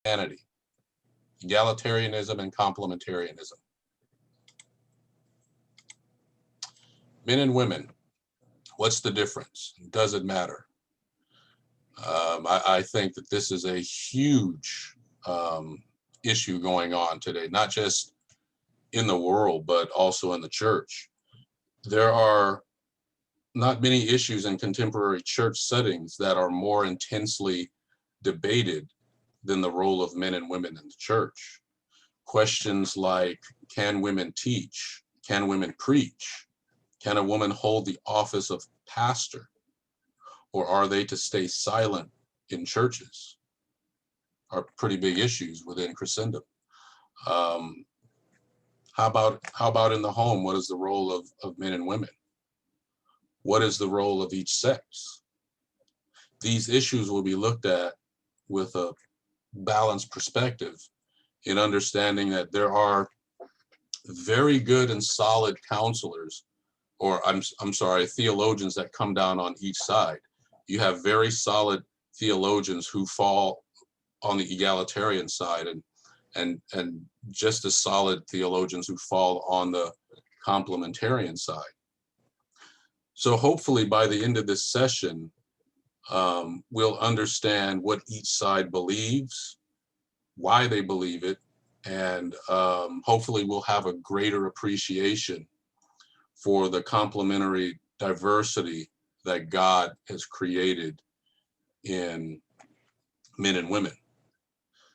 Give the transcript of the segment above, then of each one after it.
Christianity, egalitarianism and complementarianism. Men and women, what's the difference? Does it matter? I think that this is a huge issue going on today, not just in the world, but also in the church. There are not many issues in contemporary church settings that are more intensely debated than the role of men and women in the church. Questions like, can women teach? Can women preach? Can a woman hold the office of pastor? Or are they to stay silent in churches? Are pretty big issues within Christendom. How about in the home? What is the role of men and women? What is the role of each sex? These issues will be looked at with a balanced perspective in understanding that there are very good and solid counselors, or I'm sorry, theologians that come down on each side. You have very solid theologians who fall on the egalitarian side, and just as solid theologians who fall on the complementarian side. So hopefully by the end of this session, we'll understand what each side believes, why they believe it, and hopefully we'll have a greater appreciation for the complementary diversity that God has created in men and women.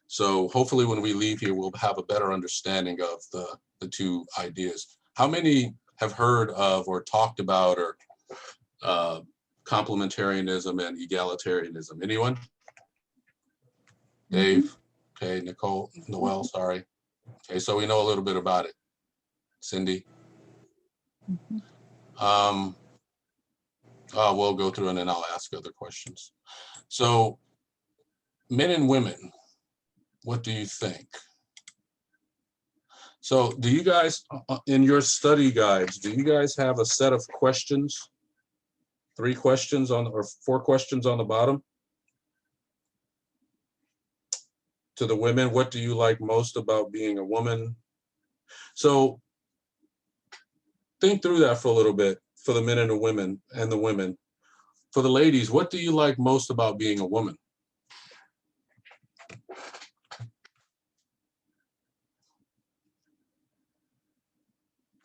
So hopefully when we leave here, we'll have a better understanding of the two ideas. How many have heard of or talked about or complementarianism and egalitarianism? Anyone? Dave? Okay, Nicole, Noel, sorry. Okay, so we know a little bit about it. Cindy? We'll go through and then I'll ask other questions. So men and women, what do you think? So do you guys, in your study guides, do you guys have a set of questions? 3 questions on, or 4 questions on the bottom? To the women, what do you like most about being a woman? So think through that for a little bit for the men and the women and the women. For the ladies, what do you like most about being a woman?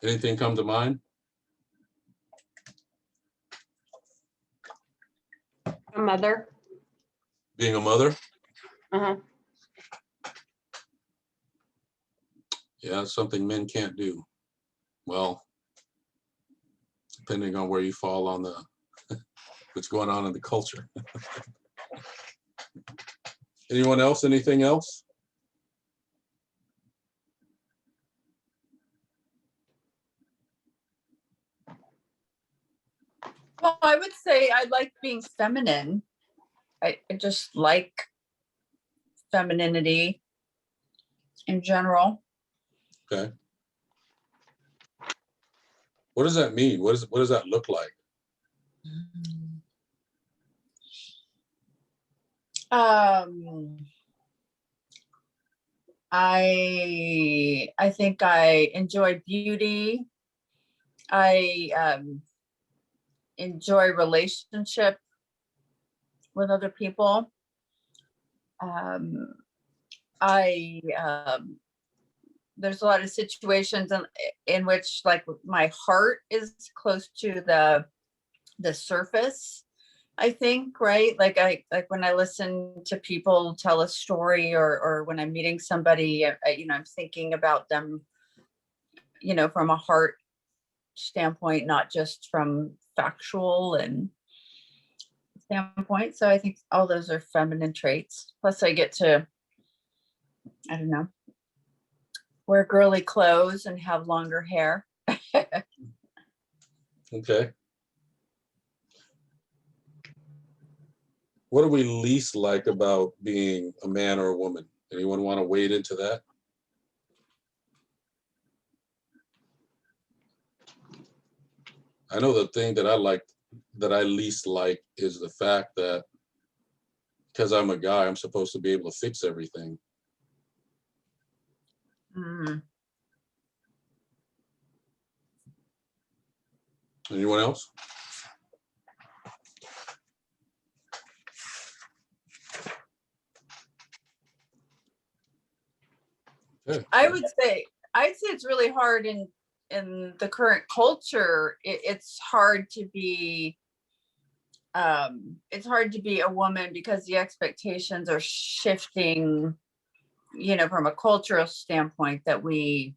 Anything come to mind? A mother. Being a mother? Uh-huh. Yeah, it's something men can't do. Well, depending on where you fall on the what's going on in the culture. Anyone else? Anything else? Well, I would say I like being feminine. I just like femininity in general. Okay. What does that mean? What does that look like? I think I enjoy beauty. I enjoy relationship with other people. There's a lot of situations in which like my heart is close to the surface, I think, right? Like when I listen to people tell a story or when I'm meeting somebody, I'm thinking about them, from a heart standpoint, not just from factual and standpoint. So I think all those are feminine traits. Plus I get to, I don't know, wear girly clothes and have longer hair. Okay. What do we least like about being a man or a woman? Anyone want to wade into that? I know the thing that I least like is the fact that because I'm a guy, I'm supposed to be able to fix everything. Mm. Anyone else? Okay. I'd say it's really hard in the current culture. It's hard to be a woman because the expectations are shifting, from a cultural standpoint, that we,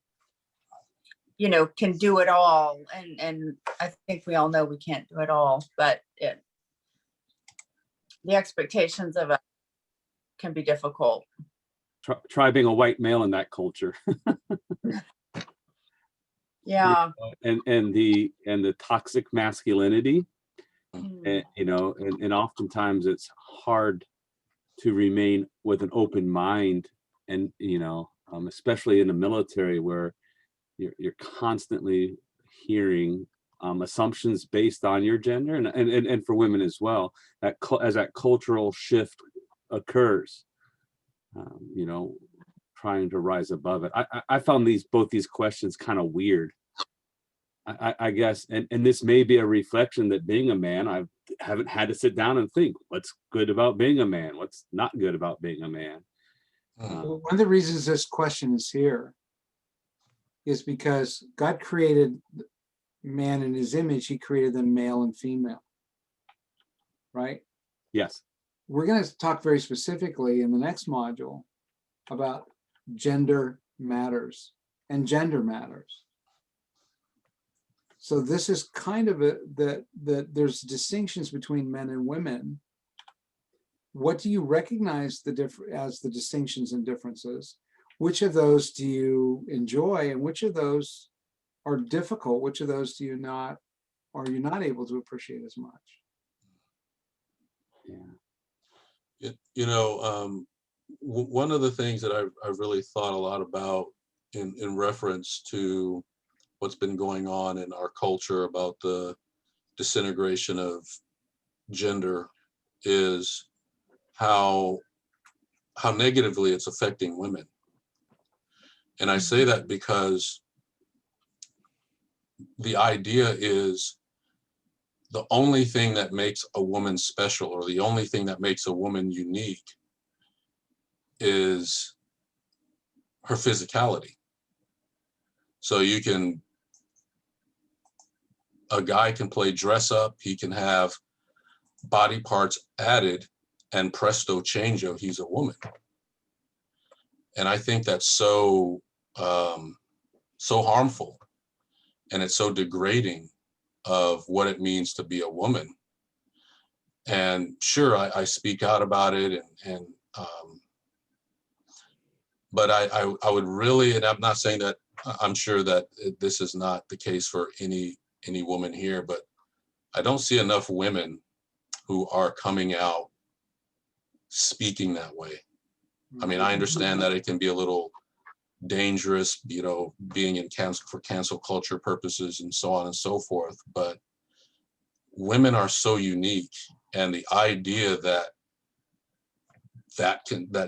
can do it all. And I think we all know we can't do it all, but the expectations of it can be difficult. Try being a white male in that culture. Yeah. And the toxic masculinity, Mm. and oftentimes it's hard to remain with an open mind, and especially in the military, where you're constantly hearing assumptions based on your gender, and for women as well, as that cultural shift occurs, trying to rise above it. I found both these questions kind of weird. I guess, and this may be a reflection that being a man, I haven't had to sit down and think what's good about being a man, what's not good about being a man. Well, one of the reasons this question is here is because God created man in his image. He created them male and female, right? Yes. We're going to talk very specifically in the next module about gender matters and gender matters. So this is kind of that there's distinctions between men and women. What do you recognize as the distinctions and differences? Which of those do you enjoy, and which of those are difficult? Which of those are you not able to appreciate as much? Yeah. One of the things that I've really thought a lot about in reference to what's been going on in our culture about the disintegration of gender is how negatively it's affecting women. And I say that because the idea is the only thing that makes a woman special, or the only thing that makes a woman unique, is her physicality. So a guy can play dress up, he can have body parts added, and presto changeo, he's a woman. And I think that's so harmful, and it's so degrading of what it means to be a woman. And sure, I speak out about it, but I would really, and I'm not saying that, I'm sure that this is not the case for any woman here, but I don't see enough women who are coming out speaking that way. I mean, I understand that it can be a little dangerous, being for cancel culture purposes and so on and so forth, but women are so unique, and the idea that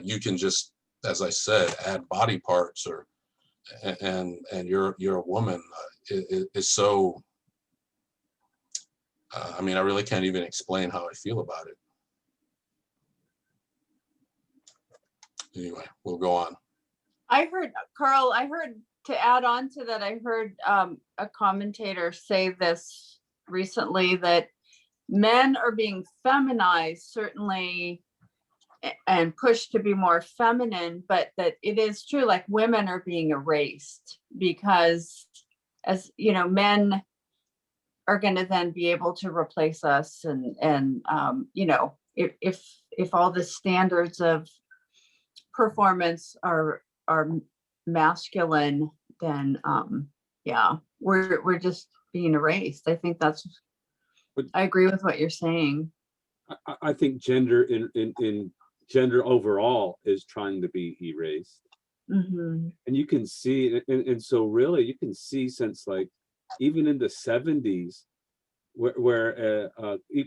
you can just, as I said, add body parts and you're a woman is so. I mean, I really can't even explain how I feel about it. Anyway, we'll go on. Carl, to add on to that, I heard a commentator say this recently, that men are being feminized, certainly, and pushed to be more feminine, but that it is true, like women are being erased, because, as you know, men are going to then be able to replace us, and if all the standards of performance are masculine, then we're just being erased. I think I agree with what you're saying. I think gender in gender overall is trying to be erased. Mm-hmm. And you can see, and so really you can see, since like even in the 70s, where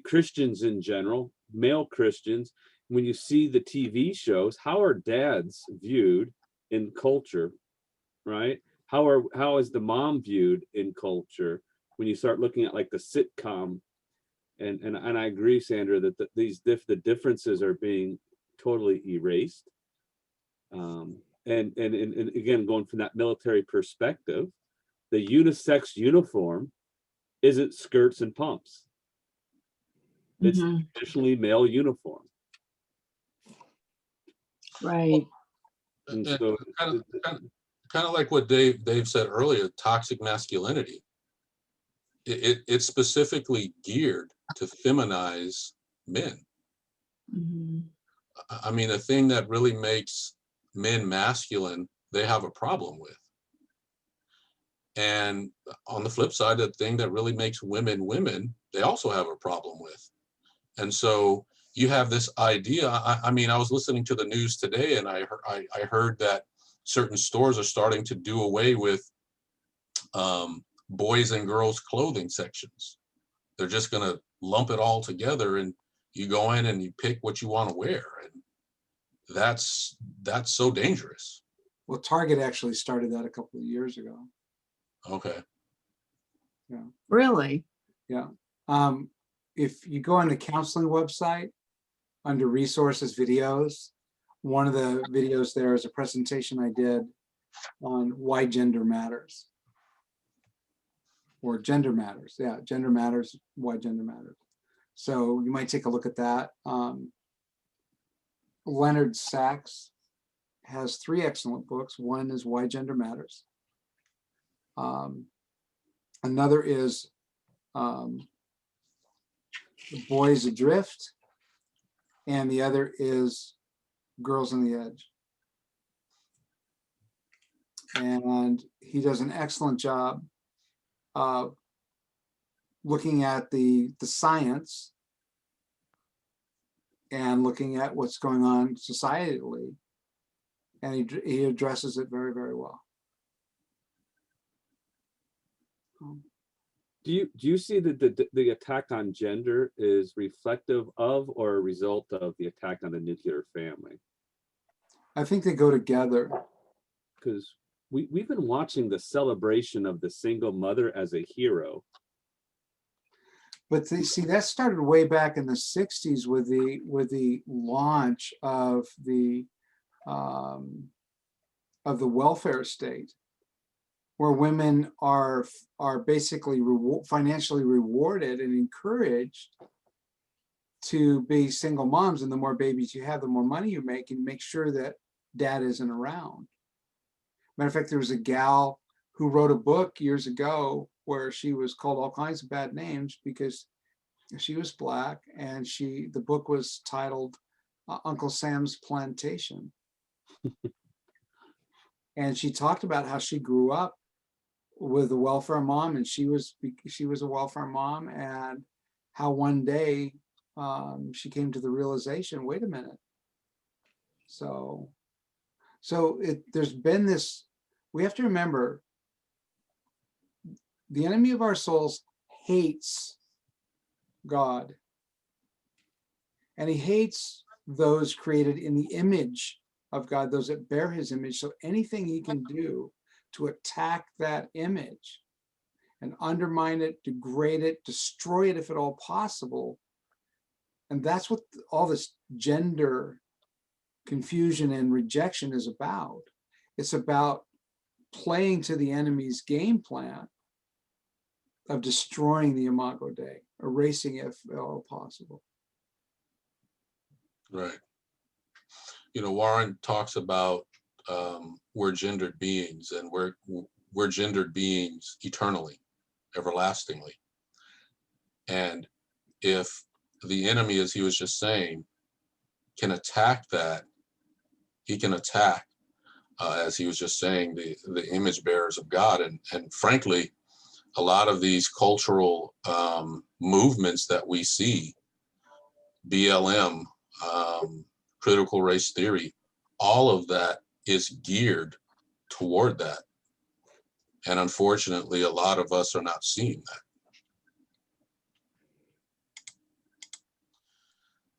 Christians in general, male Christians, when you see the TV shows, how are dads viewed in culture? right? How is the mom viewed in culture when you start looking at like the sitcom? And I agree, Sandra, that the differences are being totally erased. And again, going from that military perspective, the unisex uniform isn't skirts and pumps. It's Mhm. traditionally male uniform. Right. And And so kind of like what Dave said earlier, toxic masculinity. It's specifically geared to feminize men. Mhm. I mean, the thing that really makes men masculine, they have a problem with. And on the flip side, the thing that really makes women women, they also have a problem with. And so you have this idea. I mean, I was listening to the news today, and I heard that certain stores are starting to do away with boys and girls clothing sections. They're just going to lump it all together, and you go in and you pick what you want to wear, and that's so dangerous. Well, Target actually started that a couple of years ago. Okay. Really? Yeah. If you go on the counseling website under resources videos, one of the videos there is a presentation I did on why gender matters. Or gender matters. Yeah, gender matters, why gender matters. So you might take a look at that. Leonard Sachs has 3 excellent books. One is Why Gender Matters. Another is Boys Adrift. And the other is Girls on the Edge. And he does an excellent job looking at the science and looking at what's going on societally. And he addresses it very, very well. do you see that the attack on gender is reflective of or a result of the attack on the nuclear family? I think they go together. Because we've been watching the celebration of the single mother as a hero. But see, that started way back in the 60s with the launch of the welfare state, where women are basically financially rewarded and encouraged to be single moms. And the more babies you have, the more money you make, and make sure that dad isn't around. Matter of fact, there was a gal who wrote a book years ago where she was called all kinds of bad names because she was Black, and the book was titled Uncle Sam's Plantation. And she talked about how she grew up with a welfare mom, and she was a welfare mom, and how one day she came to the realization, wait a minute. So there's been this, we have to remember, the enemy of our souls hates God. And he hates those created in the image of God, those that bear his image. So anything he can do to attack that image and undermine it, degrade it, destroy it if at all possible. And that's what all this gender confusion and rejection is about. It's about playing to the enemy's game plan of destroying the Imago Dei, erasing it if at all possible. Right. You know, Warren talks about we're gendered beings, and we're gendered beings eternally, everlastingly. And if the enemy, as he was just saying, can attack that, he can attack, as he was just saying, the image bearers of God. And frankly, a lot of these cultural movements that we see, BLM, critical race theory, all of that is geared toward that. And unfortunately, a lot of us are not seeing that.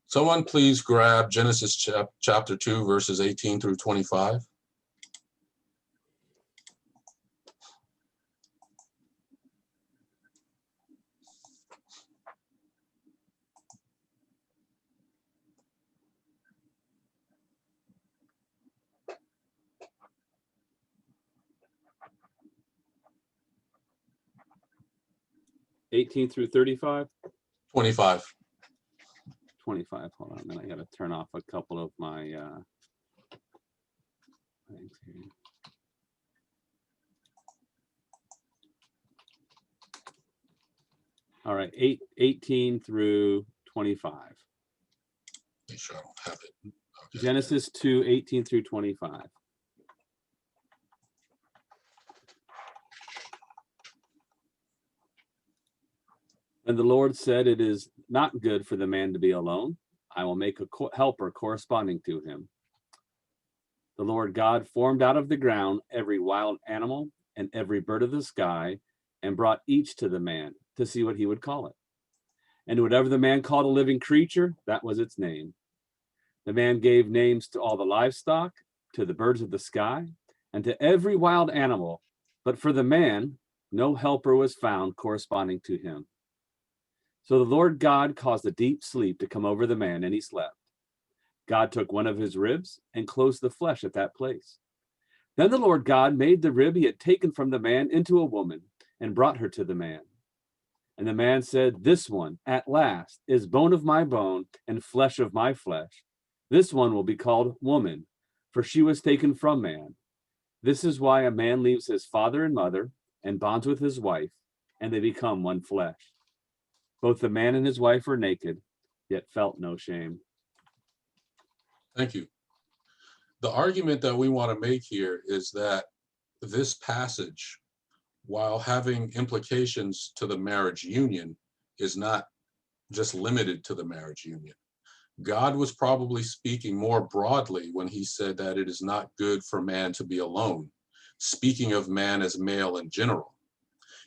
Someone please grab Genesis chapter 2, verses 18 through 25. 18 through 35? 25. 25, hold on, then I gotta turn off a couple of my things here. All right, 18 through 25. Make sure I don't have it. Okay. Genesis 2, 18 through 25. And the Lord said, it is not good for the man to be alone. I will make a helper corresponding to him. The Lord God formed out of the ground every wild animal and every bird of the sky and brought each to the man to see what he would call it. And whatever the man called a living creature, that was its name. The man gave names to all the livestock, to the birds of the sky, and to every wild animal. But for the man, no helper was found corresponding to him. So the Lord God caused a deep sleep to come over the man, and he slept. God took one of his ribs and closed the flesh at that place. Then the Lord God made the rib he had taken from the man into a woman and brought her to the man. And the man said, this one, at last, is bone of my bone and flesh of my flesh. This one will be called woman, for she was taken from man. This is why a man leaves his father and mother and bonds with his wife, and they become one flesh. Both the man and his wife were naked, yet felt no shame. Thank you. The argument that we want to make here is that this passage, while having implications to the marriage union, is not just limited to the marriage union. God was probably speaking more broadly when he said that it is not good for man to be alone, speaking of man as male in general.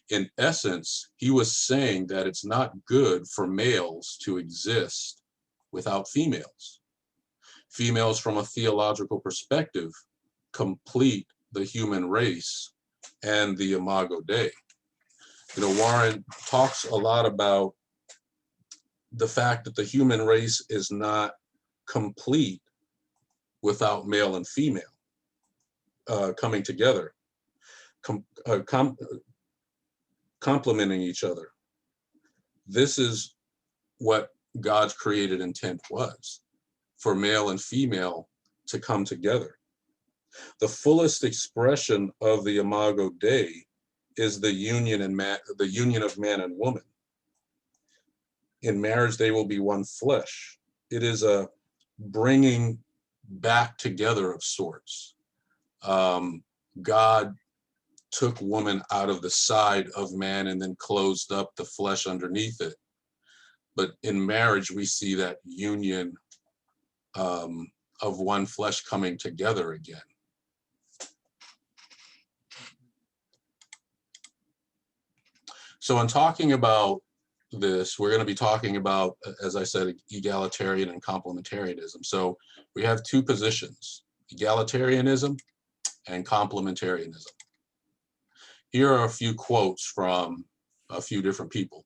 In essence, he was saying that it's not good for males to exist without females. Females, from a theological perspective, complete the human race and the Imago Dei. You know, Warren talks a lot about the fact that the human race is not complete without male and female coming together, complementing each other. This is what God's created intent was, for male and female to come together. The fullest expression of the Imago Dei is the union of man and woman. In marriage, they will be one flesh. It is a bringing back together of sorts. God took woman out of the side of man and then closed up the flesh underneath it. But in marriage, we see that union of one flesh coming together again. So in talking about this, we're going to be talking about, as I said, egalitarian and complementarianism. So we have two positions, egalitarianism and complementarianism. Here are a few quotes from a few different people.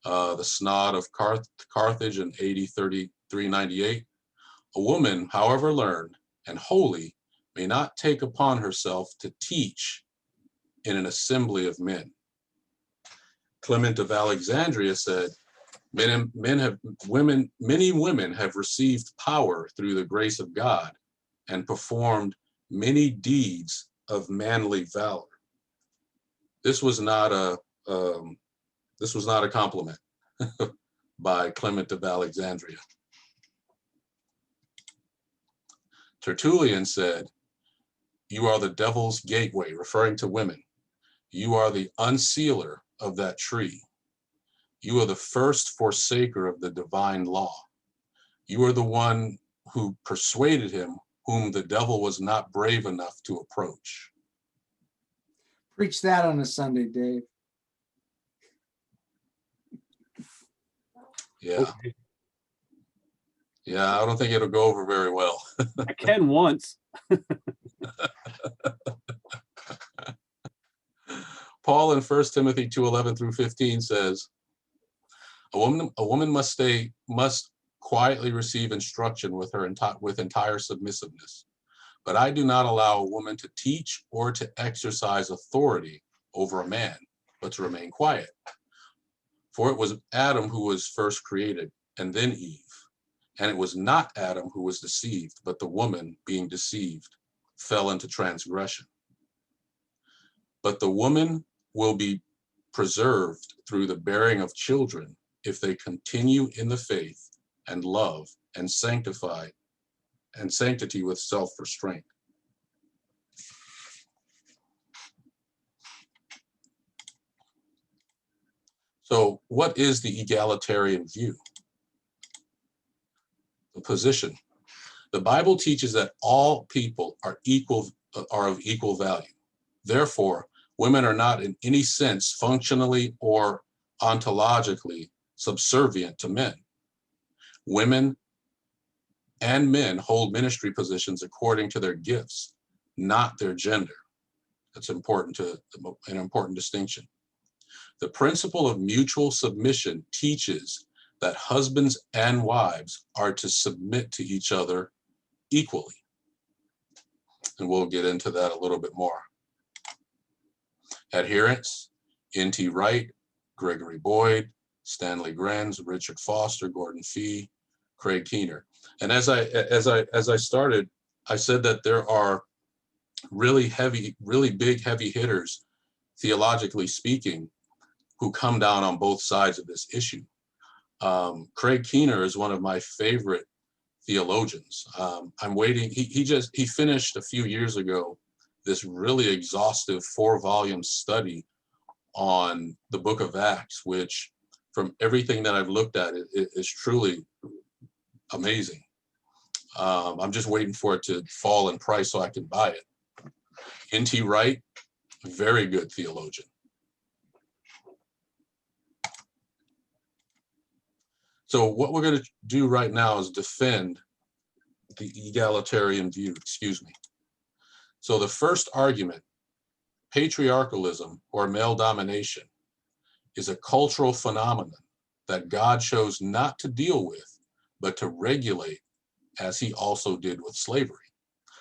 The Synod of Carthage in AD 3398. A woman, however learned and holy, may not take upon herself to teach in an assembly of men. Clement of Alexandria said, many women have received power through the grace of God and performed many deeds of manly valor. This was not a compliment by Clement of Alexandria. Tertullian said, you are the devil's gateway, referring to women. You are the unsealer of that tree. You are the first forsaker of the divine law. You are the one who persuaded him whom the devil was not brave enough to approach. Preach that on a Sunday, Dave. Yeah. Okay. Yeah, I don't think it'll go over very well. I can once. Paul in 1 Timothy 2:11 through 15 says, a woman must quietly receive instruction with entire submissiveness. But I do not allow a woman to teach or to exercise authority over a man, but to remain quiet. For it was Adam who was first created, and then Eve. And it was not Adam who was deceived, but the woman, being deceived, fell into transgression. But the woman will be preserved through the bearing of children if they continue in the faith and love and sanctify and sanctity with self-restraint. So what is the egalitarian view? The position. The Bible teaches that all people are of equal value. Therefore, women are not in any sense functionally or ontologically subservient to men. Women and men hold ministry positions according to their gifts, not their gender. That's an important distinction. The principle of mutual submission teaches that husbands and wives are to submit to each other equally. And we'll get into that a little bit more. Adherents: N.T. Wright, Gregory Boyd, Stanley Grenz, Richard Foster, Gordon Fee, Craig Keener. And as I started, I said that there are really big heavy hitters, theologically speaking, who come down on both sides of this issue. Craig Keener is one of my favorite theologians. I'm waiting. He finished a few years ago this really exhaustive 4-volume study on the book of Acts, which from everything that I've looked at, it is truly amazing. I'm just waiting for it to fall in price so I can buy it. N.T. Wright, very good theologian. So what we're going to do right now is defend the egalitarian view, excuse me. So the first argument, patriarchalism or male domination, is a cultural phenomenon that God chose not to deal with, but to regulate, as he also did with slavery.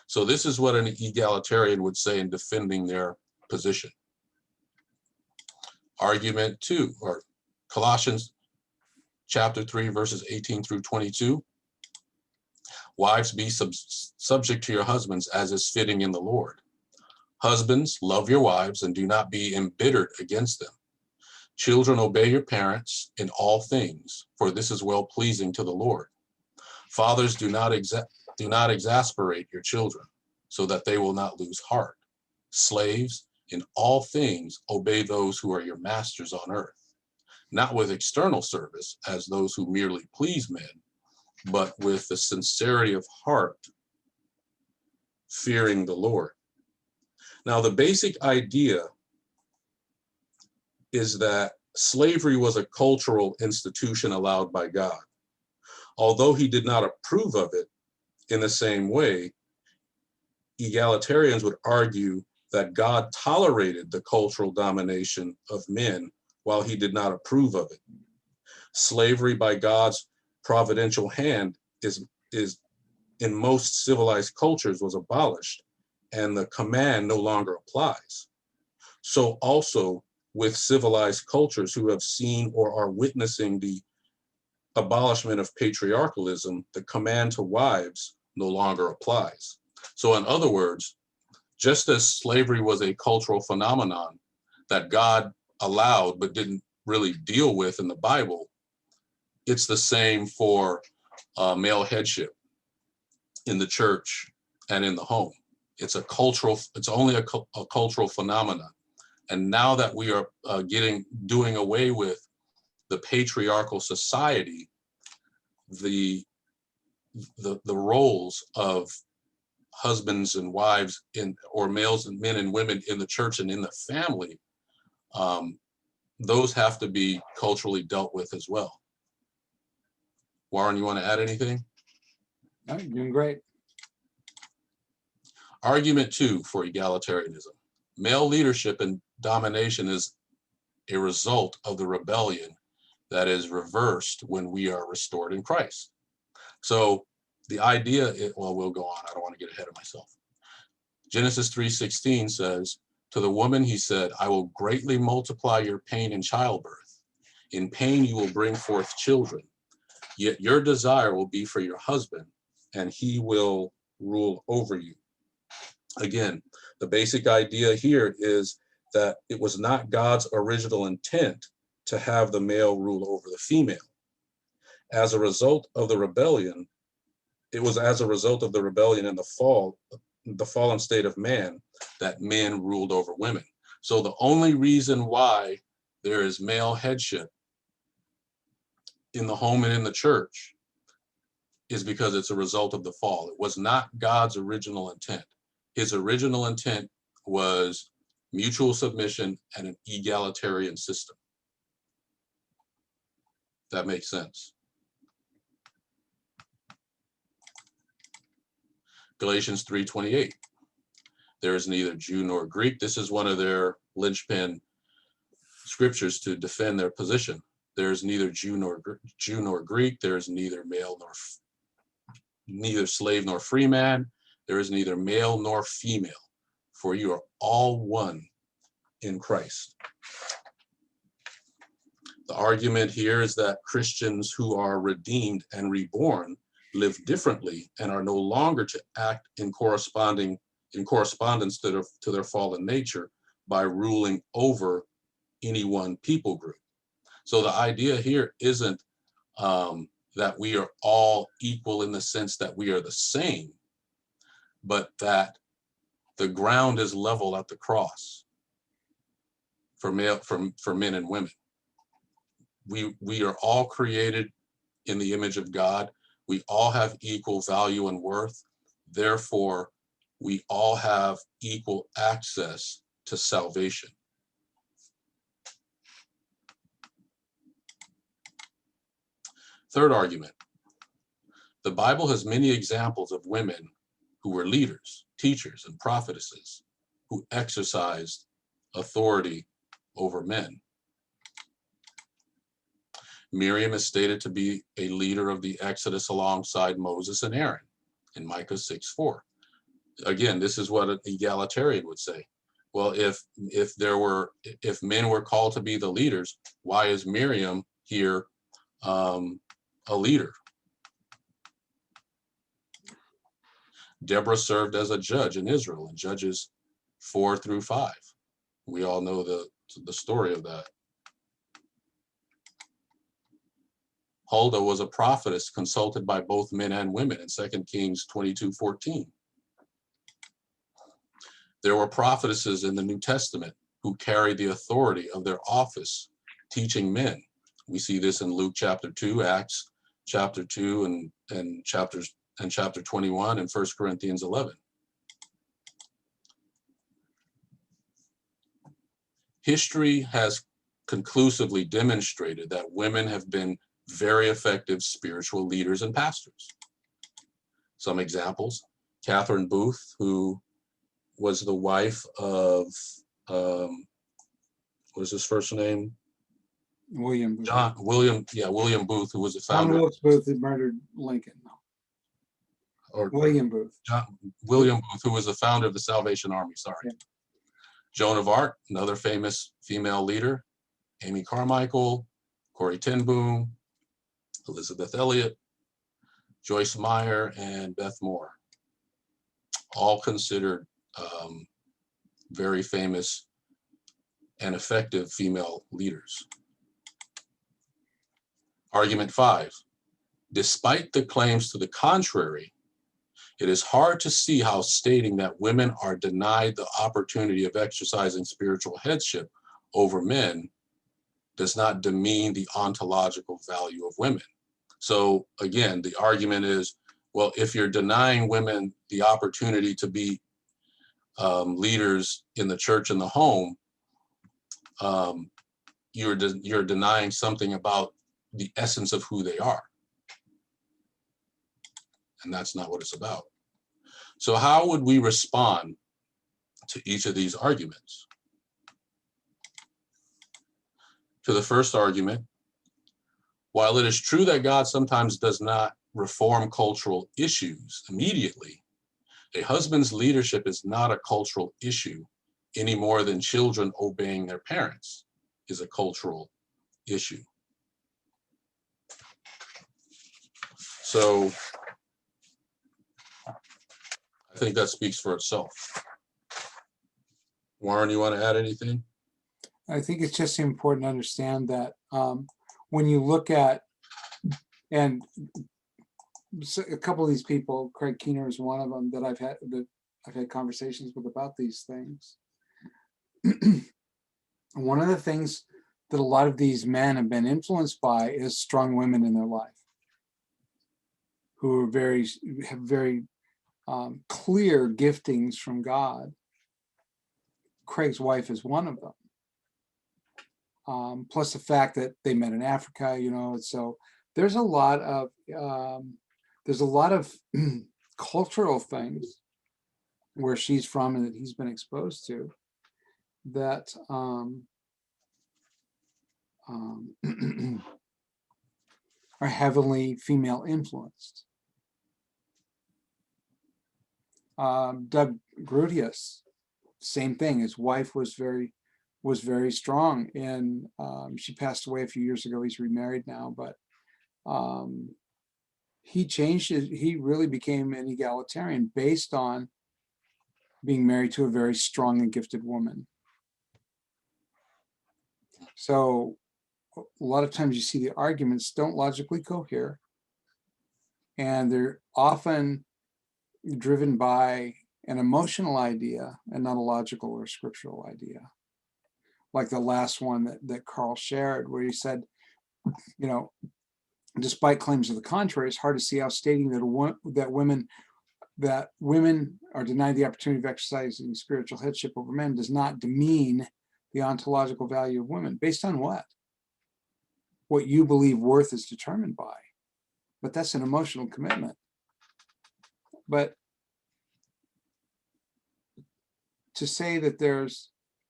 So this is what an egalitarian would say in defending their position. Argument 2, or Colossians chapter 3, verses 18 through 22. Wives, be subject to your husbands as is fitting in the Lord. Husbands, love your wives and do not be embittered against them. Children, obey your parents in all things, for this is well pleasing to the Lord. Fathers, do not exasperate your children, so that they will not lose heart. Slaves, in all things obey those who are your masters on earth, not with external service as those who merely please men, but with the sincerity of heart, fearing the Lord. Now, the basic idea is that slavery was a cultural institution allowed by God. Although he did not approve of it in the same way, egalitarians would argue that God tolerated the cultural domination of men while he did not approve of it. Slavery by God's providential hand is in most civilized cultures was abolished, and the command no longer applies. So also with civilized cultures who have seen or are witnessing the abolishment of patriarchalism, the command to wives no longer applies. So in other words, just as slavery was a cultural phenomenon that God allowed but didn't really deal with in the Bible, it's the same for male headship in the church and in the home. It's only a cultural phenomenon. And now that we are doing away with the patriarchal society, the roles of husbands and wives or males and men and women in the church and in the family, those have to be culturally dealt with as well. Warren, you want to add anything? No, you're doing great. Argument 2 for egalitarianism. Male leadership and domination is a result of the rebellion that is reversed when we are restored in Christ. So the idea, well, we'll go on. I don't want to get ahead of myself. Genesis 3:16 says, to the woman he said, I will greatly multiply your pain in childbirth. In pain you will bring forth children. Yet your desire will be for your husband, and he will rule over you. Again, the basic idea here is that it was not God's original intent to have the male rule over the female. As a result of the rebellion, it was as a result of the rebellion and the fallen state of man, that men ruled over women. So the only reason why there is male headship in the home and in the church is because it's a result of the fall. It was not God's original intent. His original intent was mutual submission and an egalitarian system. That makes sense. Galatians 3:28. There is neither Jew nor Greek. This is one of their linchpin scriptures to defend their position. There is neither Jew nor Greek. There is neither slave nor free man. There is neither male nor female, for you are all one in Christ. The argument here is that Christians who are redeemed and reborn live differently and are no longer to act in correspondence to their fallen nature by ruling over any one people group. So the idea here isn't that we are all equal in the sense that we are the same, but that the ground is level at the cross for men and women. We are all created in the image of God. We all have equal value and worth. Therefore, we all have equal access to salvation. Third argument. The Bible has many examples of women who were leaders, teachers, and prophetesses who exercised authority over men. Miriam is stated to be a leader of the Exodus alongside Moses and Aaron in Micah 6:4. Again, this is what an egalitarian would say. Well, if men were called to be the leaders, why is Miriam here a leader? Deborah served as a judge in Israel in Judges 4-5. We all know the story of that. Huldah was a prophetess consulted by both men and women in 2 Kings 22:14. There were prophetesses in the New Testament who carried the authority of their office, teaching men. We see this in Luke chapter 2, Acts chapter 2, and chapter 21, and 1 Corinthians 11. History has conclusively demonstrated that women have been very effective spiritual leaders and pastors. Some examples: Catherine Booth, who was the wife of, what is his first name? William Booth. William Booth, who was the founder. Wilkes Booth who murdered Lincoln. No. Or William Booth. William Booth, who was the founder of the Salvation Army, sorry. Yeah. Joan of Arc, another famous female leader. Amy Carmichael, Corrie ten Boom, Elizabeth Elliot, Joyce Meyer, and Beth Moore. All considered very famous and effective female leaders. Argument 5. Despite the claims to the contrary, it is hard to see how stating that women are denied the opportunity of exercising spiritual headship over men does not demean the ontological value of women. So again, the argument is, well, if you're denying women the opportunity to be leaders in the church and the home, you're denying something about the essence of who they are. And that's not what it's about. So how would we respond to each of these arguments? To the first argument, while it is true that God sometimes does not reform cultural issues immediately, a husband's leadership is not a cultural issue any more than children obeying their parents is a cultural issue. So I think that speaks for itself. Warren, you want to add anything? I think it's just important to understand that when you look at, and a couple of these people, Craig Keener is one of them that I've had conversations with about these things. One of the things that a lot of these men have been influenced by is strong women in their life, who are have very clear giftings from God. Craig's wife is one of them. Plus the fact that they met in Africa, you know, so there's a lot of cultural things where she's from and that he's been exposed to that are heavily female influenced. Doug Grotius, same thing. His wife was very strong, and she passed away a few years ago. He's remarried now, but he changed he really became an egalitarian based on being married to a very strong and gifted woman. So a lot of times you see the arguments don't logically cohere, and they're often driven by an emotional idea and not a logical or scriptural idea. Like the last one that Carl shared, where he said, you know, despite claims to the contrary, it's hard to see how stating that women are denied the opportunity of exercising spiritual headship over men does not demean the ontological value of women. Based on what? What you believe worth is determined by. But that's an emotional commitment. But to say that there's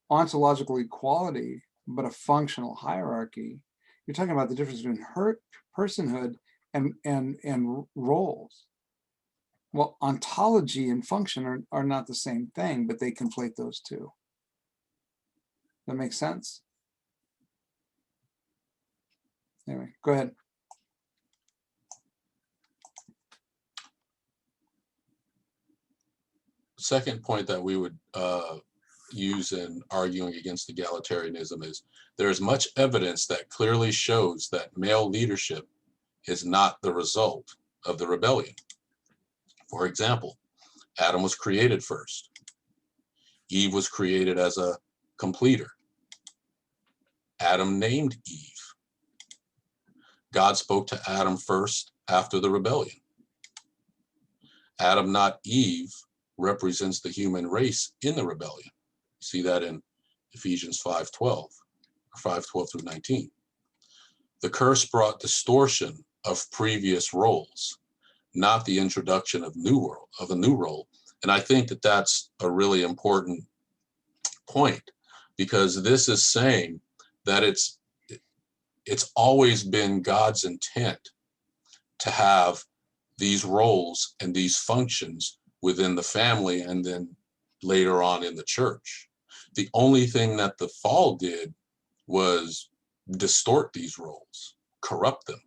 ontological equality, but a functional hierarchy, you're talking about the difference between personhood and roles. Well, ontology and function are not the same thing, but they conflate those two. That makes sense? Anyway, go ahead. Second point that we would use in arguing against egalitarianism is there is much evidence that clearly shows that male leadership is not the result of the rebellion. For example, Adam was created first. Eve was created as a completer. Adam named Eve. God spoke to Adam first after the rebellion. Adam, not Eve, represents the human race in the rebellion. See that in Ephesians 5:12, or 5:12 through 19. The curse brought distortion of previous roles, not the introduction of a new role. And I think that that's a really important point, because this is saying that it's always been God's intent to have these roles and these functions within the family and then later on in the church. The only thing that the fall did was distort these roles, corrupt them.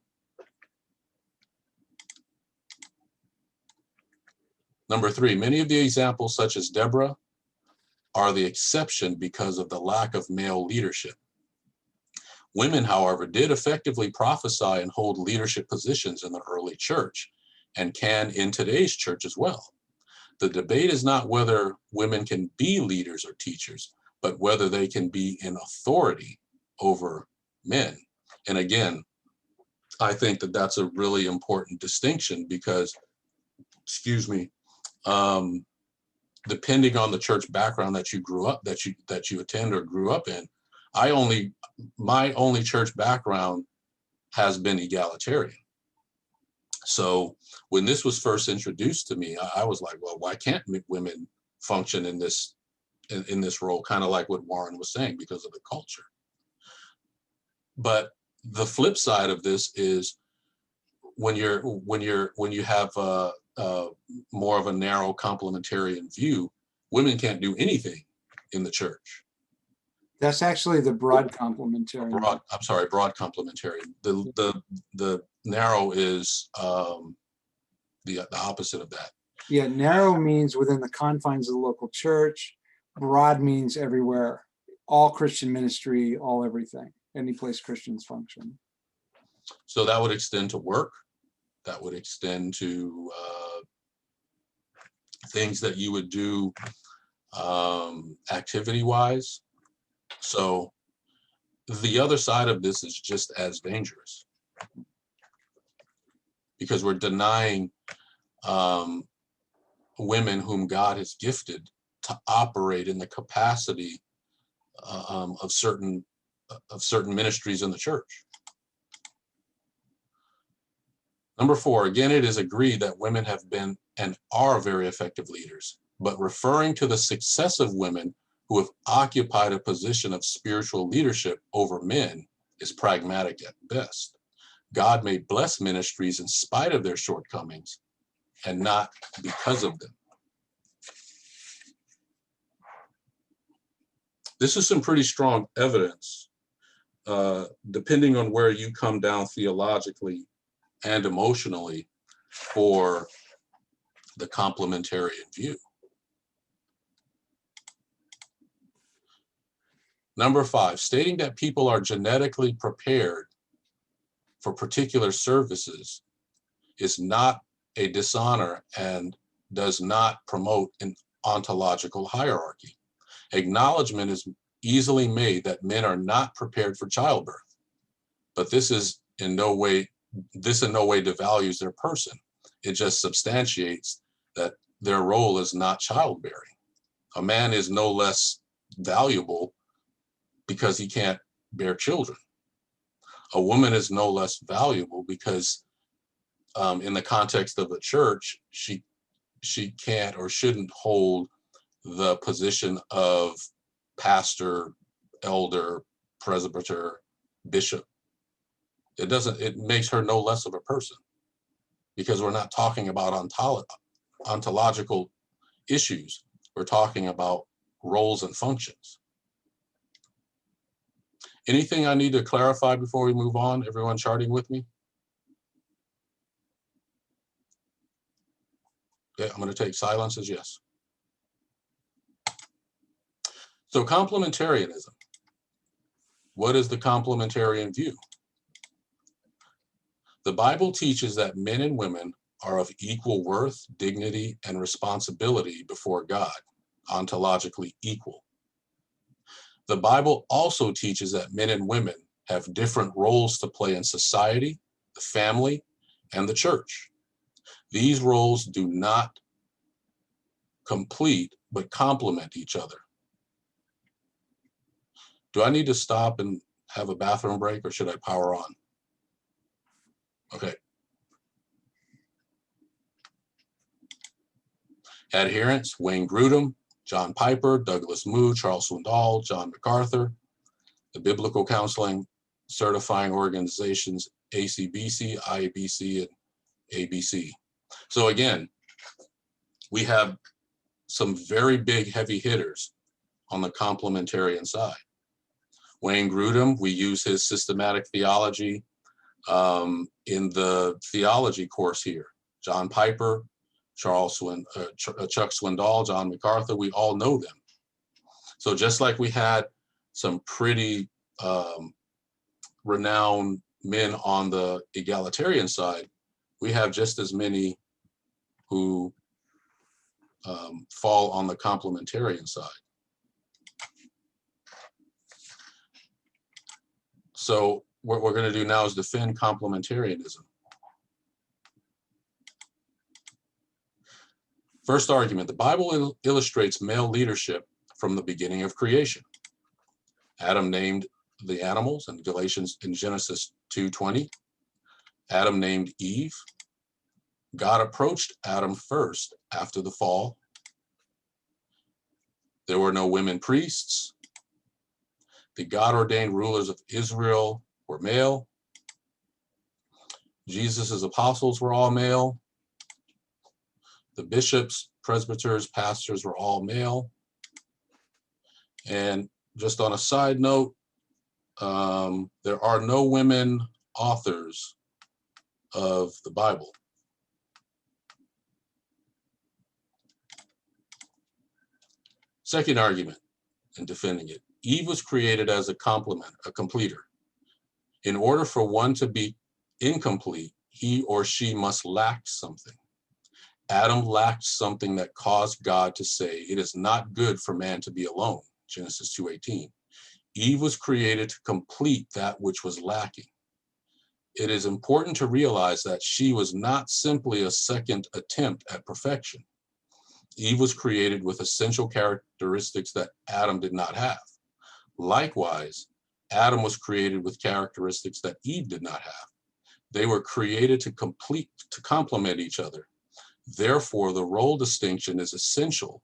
Number three, many of the examples, such as Deborah, are the exception because of the lack of male leadership. Women, however, did effectively prophesy and hold leadership positions in the early church, and can in today's church as well. The debate is not whether women can be leaders or teachers, but whether they can be in authority over men. And again, I think that that's a really important distinction because, depending on the church background that you grew up, that you attend or grew up in, my only church background has been egalitarian. So when this was first introduced to me, I was like, well, why can't women function in this role? Kind of like what Warren was saying, because of the culture. But the flip side of this is when you have more of a narrow complementarian view, women can't do anything in the church. That's actually the broad complementarian. Broad complementarian. The narrow is the opposite of that. Yeah, narrow means within the confines of the local church. Broad means everywhere, all Christian ministry, all everything, any place Christians function. So that would extend to work. That would extend to things that you would do activity-wise. So the other side of this is just as dangerous, because we're denying women whom God has gifted to operate in the capacity of certain ministries in the church. Number 4, again, it is agreed that women have been and are very effective leaders, but referring to the success of women who have occupied a position of spiritual leadership over men is pragmatic at best. God may bless ministries in spite of their shortcomings and not because of them. This is some pretty strong evidence, depending on where you come down theologically and emotionally, for the complementarian view. Number 5, stating that people are genetically prepared for particular services is not a dishonor and does not promote an ontological hierarchy. Acknowledgement is easily made that men are not prepared for childbirth, but this in no way devalues their person. It just substantiates that their role is not childbearing. A man is no less valuable because he can't bear children. A woman is no less valuable because in the context of the church, she can't or shouldn't hold the position of pastor, elder, presbyter, bishop. It makes her no less of a person, because we're not talking about ontological issues. We're talking about roles and functions. Anything I need to clarify before we move on? Everyone charting with me? Okay, I'm going to take silence as yes. So complementarianism. What is the complementarian view? The Bible teaches that men and women are of equal worth, dignity, and responsibility before God, ontologically equal. The Bible also teaches that men and women have different roles to play in society, the family, and the church. These roles do not complete, but complement each other. Do I need to stop and have a bathroom break, or should I power on? Okay. Adherents: Wayne Grudem, John Piper, Douglas Moo, Charles Swindoll, John MacArthur. The Biblical Counseling Certifying Organizations, ACBC, IABC, and ABC. So again, we have some very big heavy hitters on the complementarian side. Wayne Grudem, we use his systematic theology in the theology course here. John Piper, Chuck Swindoll, John MacArthur, we all know them. So just like we had some pretty renowned men on the egalitarian side, we have just as many who fall on the complementarian side. So what we're going to do now is defend complementarianism. First argument: the Bible illustrates male leadership from the beginning of creation. Adam named the animals in Genesis 2:20. Adam named Eve. God approached Adam first after the fall. There were no women priests. The God-ordained rulers of Israel were male. Jesus' apostles were all male. The bishops, presbyters, pastors were all male. And just on a side note, there are no women authors of the Bible. Second argument in defending it. Eve was created as a complement, a completer. In order for one to be incomplete, he or she must lack something. Adam lacked something that caused God to say, it is not good for man to be alone, Genesis 2:18. Eve was created to complete that which was lacking. It is important to realize that she was not simply a second attempt at perfection. Eve was created with essential characteristics that Adam did not have. Likewise, Adam was created with characteristics that Eve did not have. They were created to complement each other. Therefore, the role distinction is essential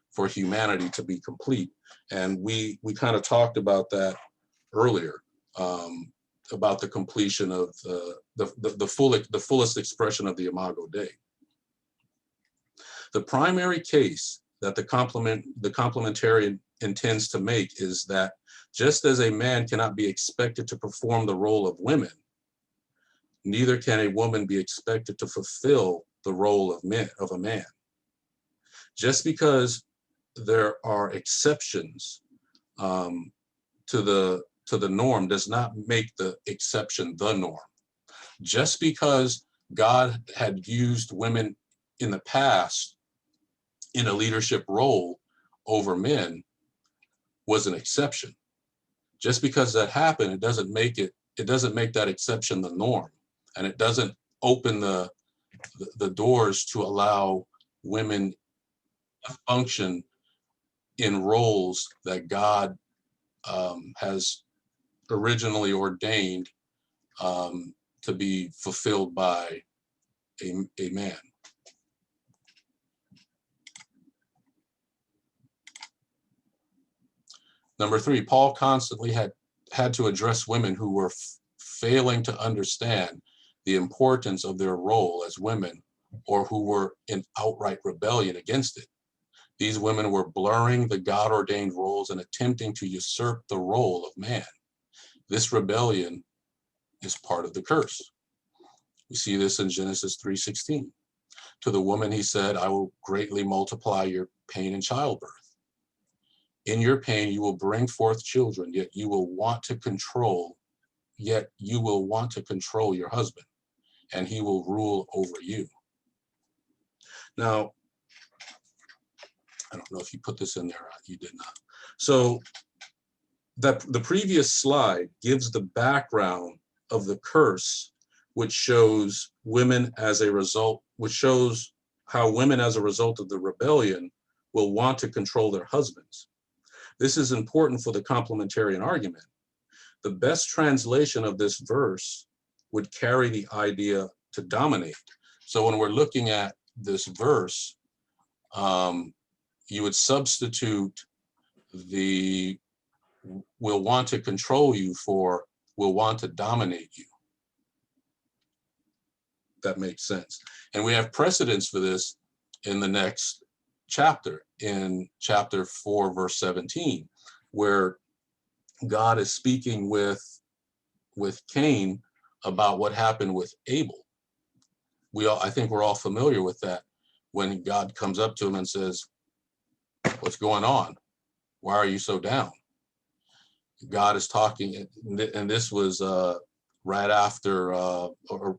for humanity to be complete. And we kind of talked about that earlier, about the completion of the fullest expression of the Imago Dei. The primary case that the complementarian intends to make is that just as a man cannot be expected to perform the role of women, neither can a woman be expected to fulfill the role of a man. Just because there are exceptions to the norm does not make the exception the norm. Just because God had used women in the past in a leadership role over men was an exception. Just because that happened, it doesn't make that exception the norm, and it doesn't open the doors to allow women to function in roles that God has originally ordained to be fulfilled by a man. Number three, Paul constantly had to address women who were failing to understand the importance of their role as women, or who were in outright rebellion against it. These women were blurring the God-ordained roles and attempting to usurp the role of man. This rebellion is part of the curse. We see this in Genesis 3:16. To the woman he said, I will greatly multiply your pain in childbirth. In your pain you will bring forth children, yet you will want to control your husband, and he will rule over you. Now, I don't know if you put this in there, you did not. So the previous slide gives the background of the curse, which shows women as a result, which shows how women as a result of the rebellion will want to control their husbands. This is important for the complementarian argument. The best translation of this verse would carry the idea to dominate. So when we're looking at this verse, you would substitute the will want to control you for will want to dominate you. That makes sense. And we have precedents for this in the next chapter, in chapter 4, verse 17, where God is speaking with Cain about what happened with Abel. I think we're all familiar with that, when God comes up to him and says, what's going on? Why are you so down? God is talking, and this was right after, or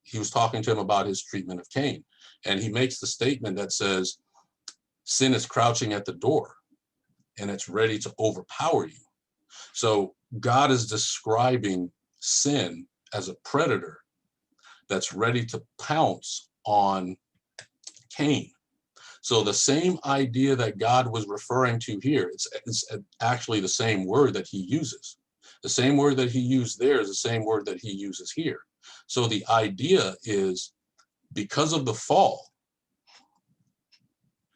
he was talking to him about his treatment of Cain. And he makes the statement that says, sin is crouching at the door and it's ready to overpower you. So God is describing sin as a predator that's ready to pounce on Cain. So the same idea that God was referring to here, it's actually the same word that he uses. The same word that he used there is the same word that he uses here. So the idea is, because of the fall,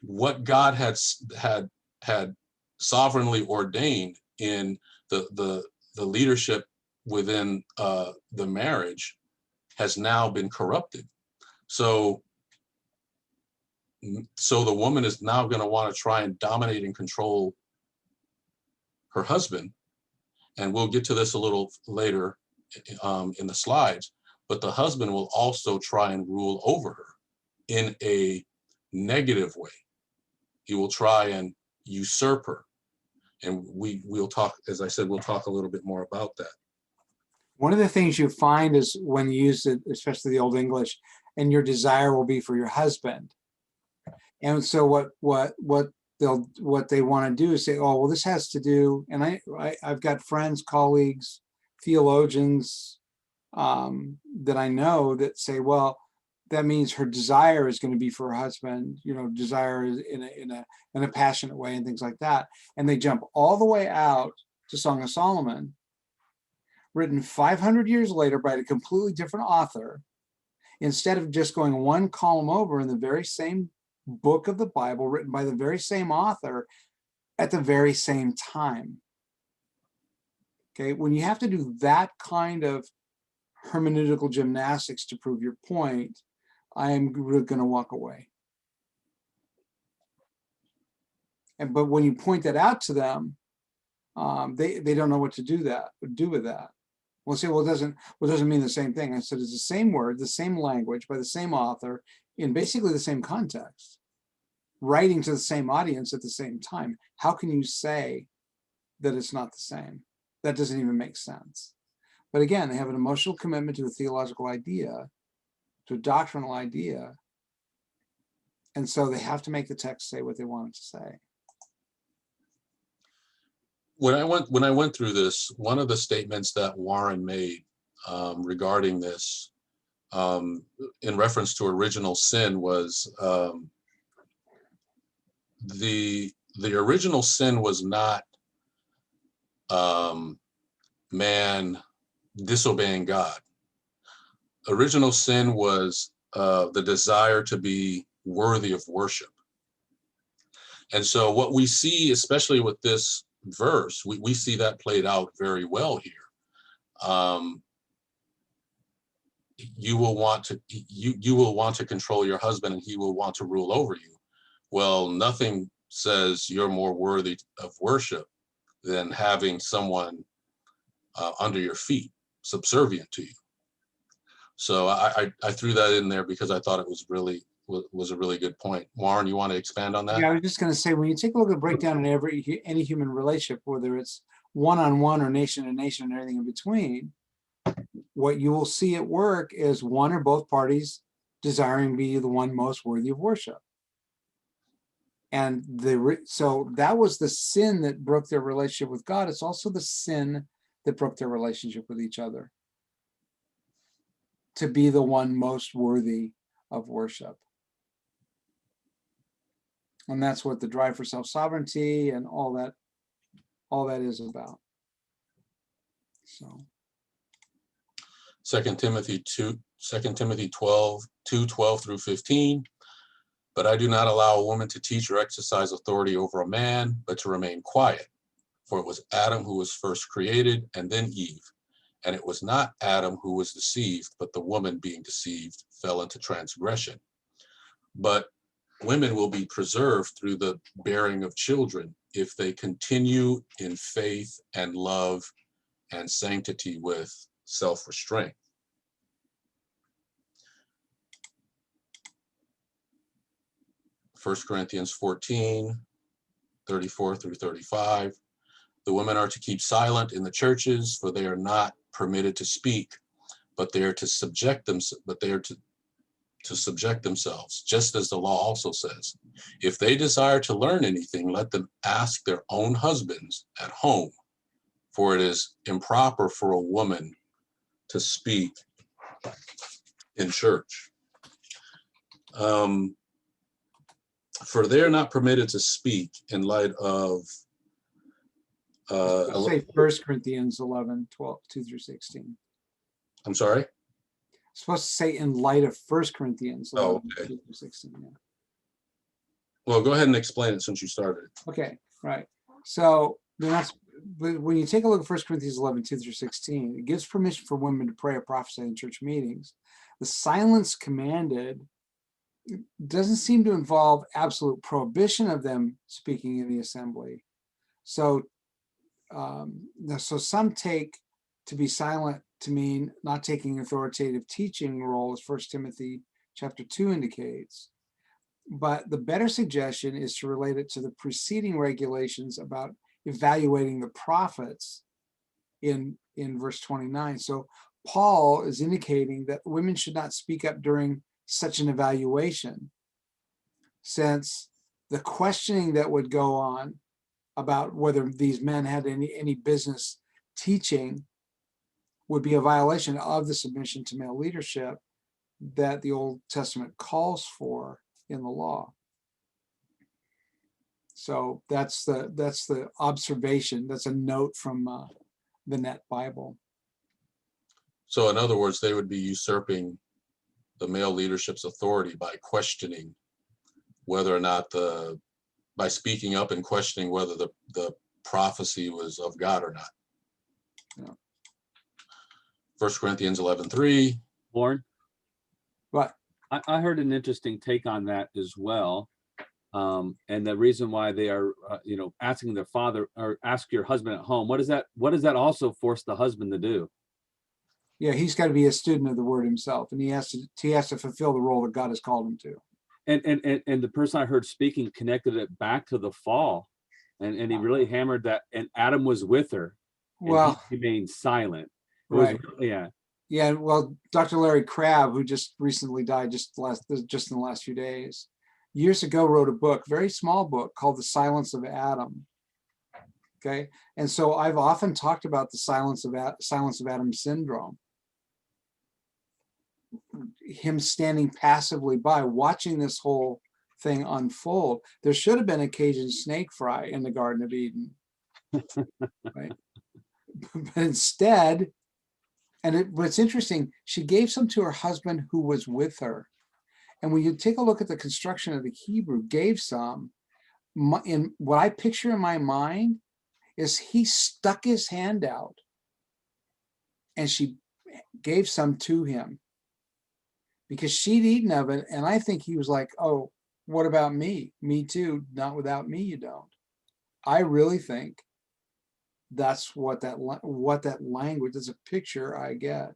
what God had sovereignly ordained in the leadership within the marriage has now been corrupted. So the woman is now going to want to try and dominate and control her husband. And we'll get to this a little later in the slides, but the husband will also try and rule over her in a negative way. He will try and usurper. And we'll talk, as I said, we'll talk a little bit more about that. One of the things you find is when you use it, especially the Old English, and your desire will be for your husband. And so what they want to do is say, oh, well, this has to do, and I've got friends, colleagues, theologians that I know that say, well, that means her desire is going to be for her husband, desire in a passionate way and things like that. And they jump all the way out to Song of Solomon, written 500 years later by a completely different author, instead of just going one column over in the very same book of the Bible, written by the very same author at the very same time. Okay, when you have to do that kind of hermeneutical gymnastics to prove your point, I am going to walk away. But when you point that out to them, they don't know what to do with that. We'll say, well, it doesn't mean the same thing. I said, it's the same word, the same language, by the same author, in basically the same context, writing to the same audience at the same time. How can you say that it's not the same? That doesn't even make sense. But again, they have an emotional commitment to a theological idea, to a doctrinal idea. And so they have to make the text say what they want it to say. When I went through this, one of the statements that Warren made regarding this, in reference to original sin, was the original sin was not man disobeying God. Original sin was the desire to be worthy of worship. And so what we see, especially with this verse, we see that played out very well here. You will want to control your husband, and he will want to rule over you. Well, nothing says you're more worthy of worship than having someone under your feet, subservient to you. So I threw that in there because I thought it was a really good point. Warren, you want to expand on that? Yeah, I was just going to say, when you take a look at breakdown in any human relationship, whether it's one-on-one or nation to nation and everything in between, what you will see at work is one or both parties desiring to be the one most worthy of worship. And so that was the sin that broke their relationship with God. It's also the sin that broke their relationship with each other, to be the one most worthy of worship. And that's what the drive for self-sovereignty and all that is about. So 2 Timothy 12, 2:12 through 15. But I do not allow a woman to teach or exercise authority over a man, but to remain quiet. For it was Adam who was first created, and then Eve. And it was not Adam who was deceived, but the woman, being deceived, fell into transgression. But women will be preserved through the bearing of children if they continue in faith and love and sanctity with self-restraint. First Corinthians 14, 34 through 35. The women are to keep silent in the churches, for they are not permitted to speak, but they are to subject themselves, just as the law also says. If they desire to learn anything, let them ask their own husbands at home, for it is improper for a woman to speak in church. For they are not permitted to speak in light of say 1 Corinthians 11, 12, 2 through 16. I'm sorry? It's supposed to say in light of 1 Corinthians 11, okay. 2 through 16. Yeah. Well, go ahead and explain it since you started. Okay, right. So but when you take a look at 1 Corinthians 11, 2 through 16, it gives permission for women to pray or prophesy in church meetings. The silence commanded doesn't seem to involve absolute prohibition of them speaking in the assembly. So, so some take to be silent to mean not taking authoritative teaching role, as 1 Timothy chapter 2 indicates. but the better suggestion is to relate it to the preceding regulations about evaluating the prophets in verse 29. So Paul is indicating that women should not speak up during such an evaluation, since the questioning that would go on about whether these men had any business teaching would be a violation of the submission to male leadership that the Old Testament calls for in the law. So that's the observation. That's a note from the Net Bible. So in other words, they would be usurping the male leadership's authority by questioning whether or not by speaking up and questioning whether the prophecy was of God or not. Yeah. 1 Corinthians 11:3. Lauren, But I heard an interesting take on that as well. And the reason why they are, asking their father or ask your husband at home, what does that also force the husband to do? yeah, he's got to be a student of the word himself, and he has to fulfill the role that God has called him to. And the person I heard speaking connected it back to the fall, and he really hammered that. And Adam was with her, and Well, he remained silent. It right. Was, Yeah, well, Dr. Larry Crabb, who just recently died just in the last few days, years ago wrote a book, very small book, called The Silence of Adam. Okay, and so I've often talked about the silence of Adam syndrome. Him standing passively by, watching this whole thing unfold. There should have been a Cajun snake fry in the Garden of Eden, right? But instead, what's interesting, she gave some to her husband who was with her. And when you take a look at the construction of the Hebrew, gave some, in what I picture in my mind is he stuck his hand out and she gave some to him because she'd eaten of it. And I think he was like, oh, what about me? Me too. Not without me, you don't. I really think that's what that language is, a picture I get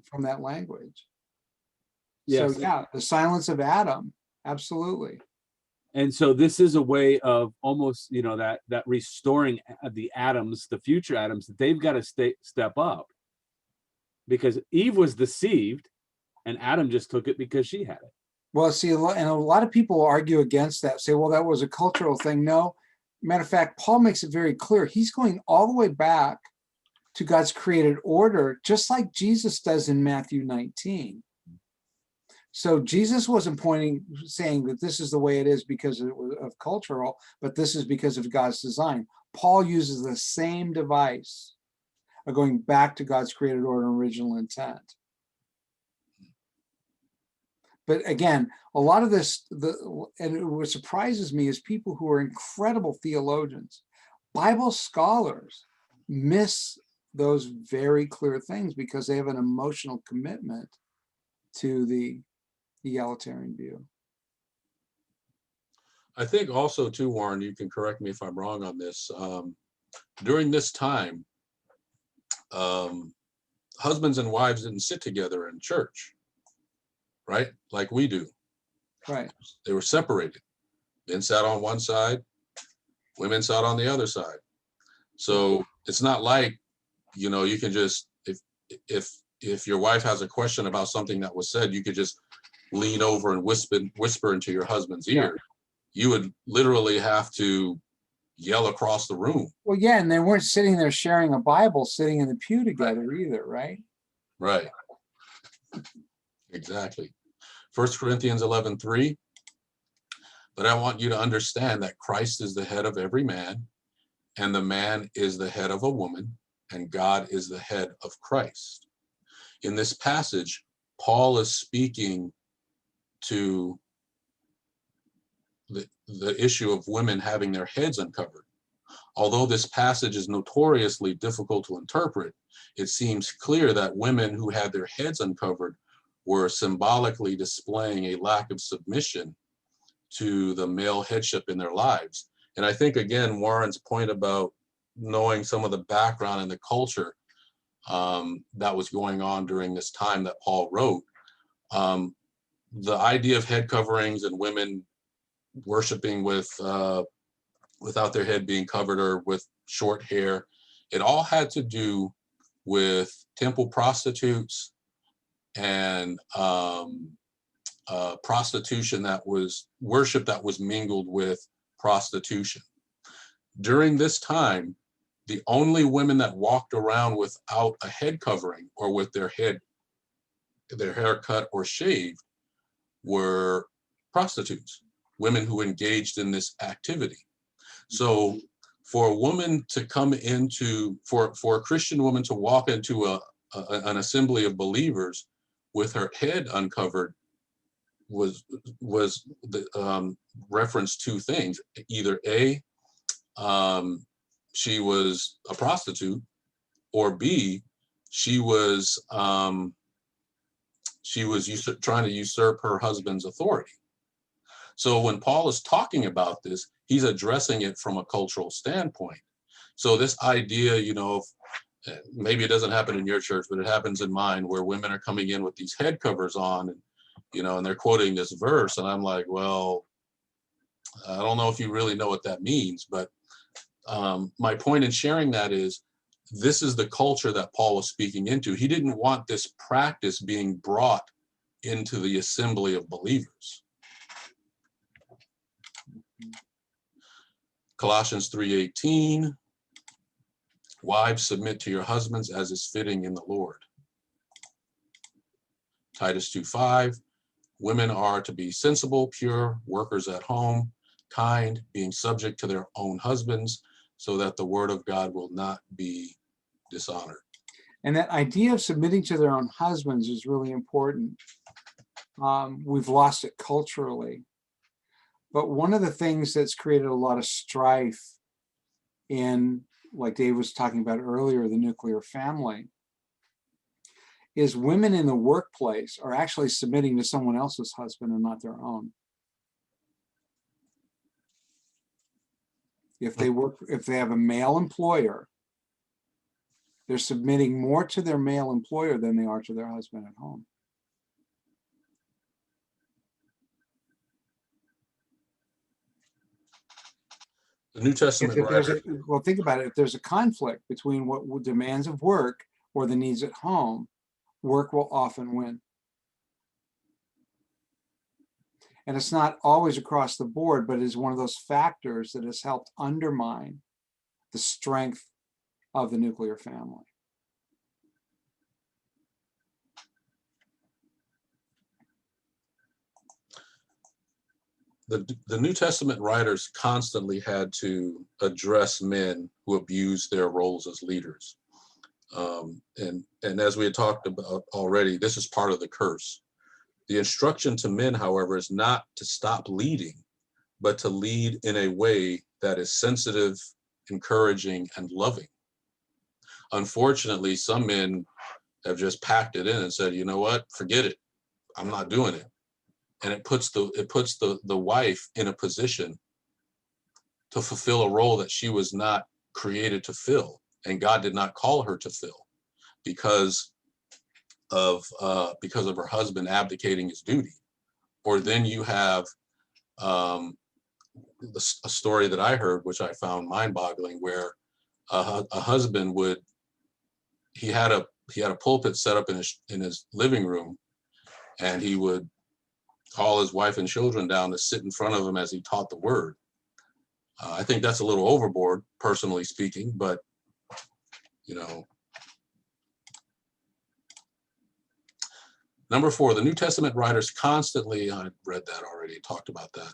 from that language. yes. So yeah, the silence of Adam, absolutely. And so this is a way of almost, that restoring the Adams, the future Adams, that they've got to step up, because Eve was deceived and Adam just took it because she had it. Well, see, and a lot of people argue against that, say, well, that was a cultural thing. No, matter of fact, Paul makes it very clear. He's going all the way back to God's created order, just like Jesus does in Matthew 19. So Jesus wasn't saying that this is the way it is because of cultural, but this is because of God's design. Paul uses the same device of going back to God's created order and original intent. But again, a lot of this, and what surprises me is people who are incredible theologians, Bible scholars, miss those very clear things because they have an emotional commitment to the egalitarian view. I think also too, Warren, you can correct me if I'm wrong on this. During this time, husbands and wives didn't sit together in church, right? Like we do. Right. They were separated. Men sat on one side, women sat on the other side. So it's not like, you can just, if your wife has a question about something that was said, you could just lean over and whisper into your husband's ear. Yeah. You would literally have to yell across the room. Well, yeah, and they weren't sitting there sharing a Bible, sitting in the pew together either, right? Right. Exactly. 1 Corinthians 11:3. But I want you to understand that Christ is the head of every man, and the man is the head of a woman, and God is the head of Christ. In this passage, Paul is speaking to the issue of women having their heads uncovered. Although this passage is notoriously difficult to interpret, it seems clear that women who had their heads uncovered were symbolically displaying a lack of submission to the male headship in their lives. And I think, again, Warren's point about knowing some of the background and the culture that was going on during this time that Paul wrote, the idea of head coverings and women worshiping with without their head being covered or with short hair, it all had to do with temple prostitutes and prostitution, that was worship that was mingled with prostitution. During this time, the only women that walked around without a head covering or with their hair cut or shaved were prostitutes, women who engaged in this activity. So for a woman to come into, for a Christian woman to walk into an assembly of believers with her head uncovered was the reference two things. Either A, she was a prostitute, or B, she was trying to usurp her husband's authority. So when Paul is talking about this, he's addressing it from a cultural standpoint. So this idea, you know, maybe it doesn't happen in your church, but it happens in mine, where women are coming in with these head covers on, and you know, and they're quoting this verse, and I'm like, well, I don't know if you really know what that means, but my point in sharing that is, this is the culture that Paul was speaking into. He didn't want this practice being brought into the assembly of believers. Colossians 3:18, wives, submit to your husbands as is fitting in the Lord. Titus 2:5, women are to be sensible, pure, workers at home, kind, being subject to their own husbands, so that the word of God will not be dishonored. And that idea of submitting to their own husbands is really important. We've lost it culturally. But one of the things that's created a lot of strife in, like Dave was talking about earlier, the nuclear family, is women in the workplace are actually submitting to someone else's husband and not their own. If they have a male employer, they're submitting more to their male employer than they are to their husband at home. The New Testament writer, Well, think about it. If there's a conflict between what demands of work or the needs at home, work will often win. And it's not always across the board, but it is one of those factors that has helped undermine the strength of the nuclear family. the New Testament writers constantly had to address men who abused their roles as leaders. And as we had talked about already, this is part of the curse. The instruction to men, however, is not to stop leading, but to lead in a way that is sensitive, encouraging, and loving. Unfortunately, some men have just packed it in and said, you know what, forget it, I'm not doing it. And it puts the wife in a position to fulfill a role that she was not created to fill, and God did not call her to fill, because of her husband abdicating his duty. Or then you have a story that I heard, which I found mind-boggling, where a husband he had a pulpit set up in his living room, and he would call his wife and children down to sit in front of him as he taught the word. I think that's a little overboard, personally speaking, but you know. Number 4, the New Testament writers constantly, I read that already, talked about that.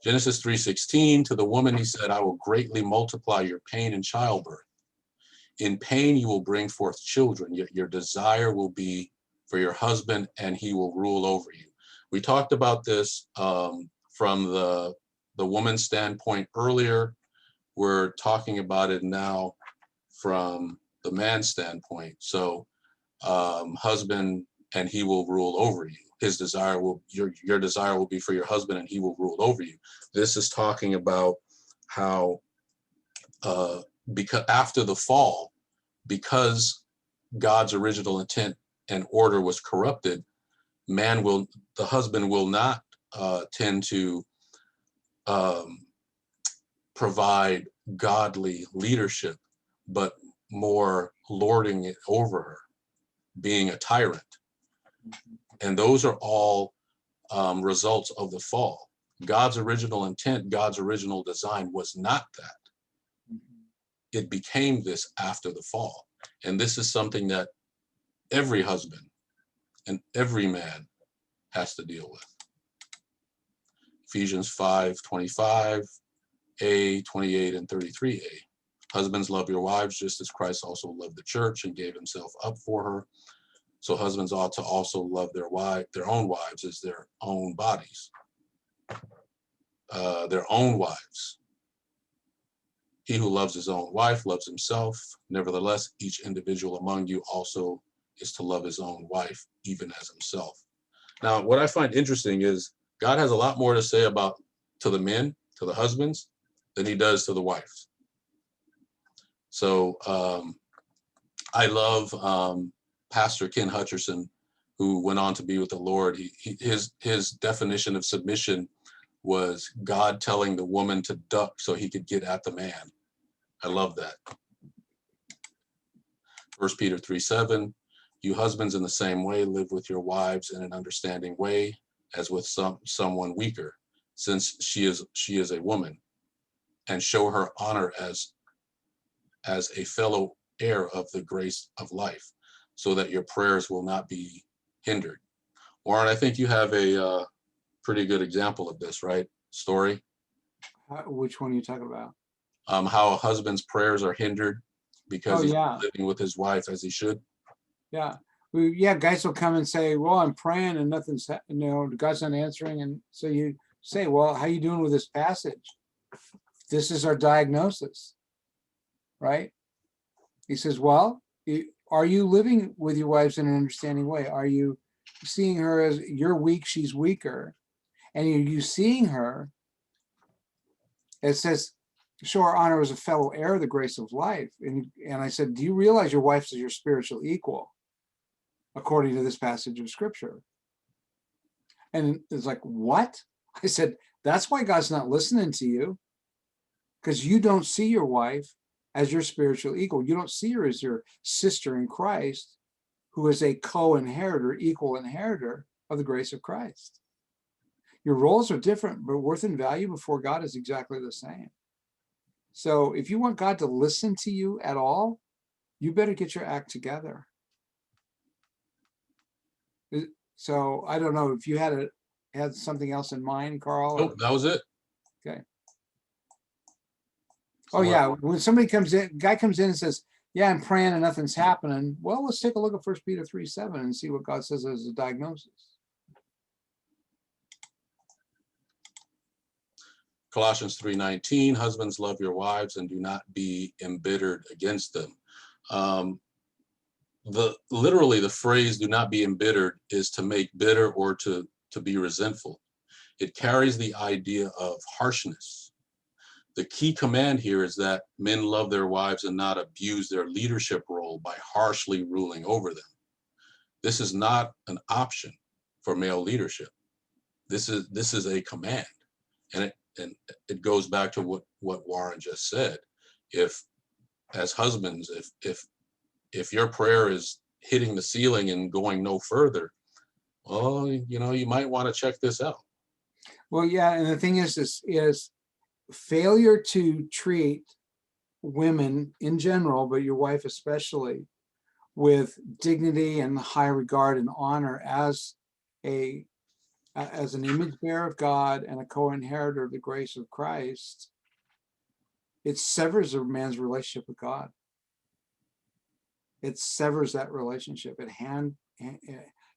Genesis 3:16, to the woman he said, I will greatly multiply your pain in childbirth. In pain you will bring forth children, yet your desire will be for your husband, and he will rule over you. We talked about this from the woman's standpoint earlier. We're talking about it now from the man's standpoint. So husband, and he will rule over you. His desire will, your desire will be for your husband, and he will rule over you. This is talking about how because after the fall, because God's original intent and order was corrupted, the husband will not tend to provide godly leadership, but more lording it over her, being a tyrant. And those are all results of the fall. God's original intent, God's original design was not that. It became this after the fall. And this is something that every husband and every man has to deal with. Ephesians 5:25a, 28 and 33a. Husbands, love your wives just as Christ also loved the church and gave himself up for her. So husbands ought to also love their own wives as their own bodies. Their own wives. He who loves his own wife loves himself. Nevertheless, each individual among you also is to love his own wife, even as himself. Now, what I find interesting is God has a lot more to say to the men, to the husbands, than he does to the wives. So I love Pastor Ken Hutcherson, who went on to be with the Lord. His definition of submission was God telling the woman to duck so he could get at the man. I love that. 1 Peter 3:7, you husbands in the same way live with your wives in an understanding way, as with someone weaker, since she is a woman, and show her honor as a fellow heir of the grace of life, so that your prayers will not be hindered. Warren, I think you have a pretty good example of this, right? Story. Which one are you talking about? How a husband's prayers are hindered because he's yeah. living with his wife as he should. Yeah. Yeah, guys will come and say, well, I'm praying and nothing's, God's not answering. And so you say, well, how you doing with this passage? This is our diagnosis, right? He says, well, are you living with your wives in an understanding way? Are you seeing her as you're weak, she's weaker? And are you seeing her, it says, show her honor as a fellow heir of the grace of life. And I said, do you realize your wife is your spiritual equal, according to this passage of scripture? And it's like, what? I said, that's why God's not listening to you, because you don't see your wife as your spiritual equal. You don't see her as your sister in Christ, who is a co-inheritor, equal inheritor of the grace of Christ. Your roles are different, but worth and value before God is exactly the same. So if you want God to listen to you at all, you better get your act together. So I don't know if you had something else in mind, Carl. Nope, that was it. Okay. Oh yeah, when somebody comes in, guy comes in and says, yeah, I'm praying and nothing's happening. Well, let's take a look at 1 Peter 3:7 and see what God says as a diagnosis. Colossians 3:19, husbands, love your wives and do not be embittered against them. Literally the phrase do not be embittered is to make bitter or to be resentful. It carries the idea of harshness. The key command here is that men love their wives and not abuse their leadership role by harshly ruling over them. This is not an option for male leadership. This is a command. And it goes back to what Warren just said. If as husbands, if your prayer is hitting the ceiling and going no further, well, you might want to check this out. Well, yeah, and the thing is failure to treat women in general, but your wife especially, with dignity and high regard and honor as an image bearer of God and a co-inheritor of the grace of Christ, it severs a man's relationship with God. It severs that relationship. It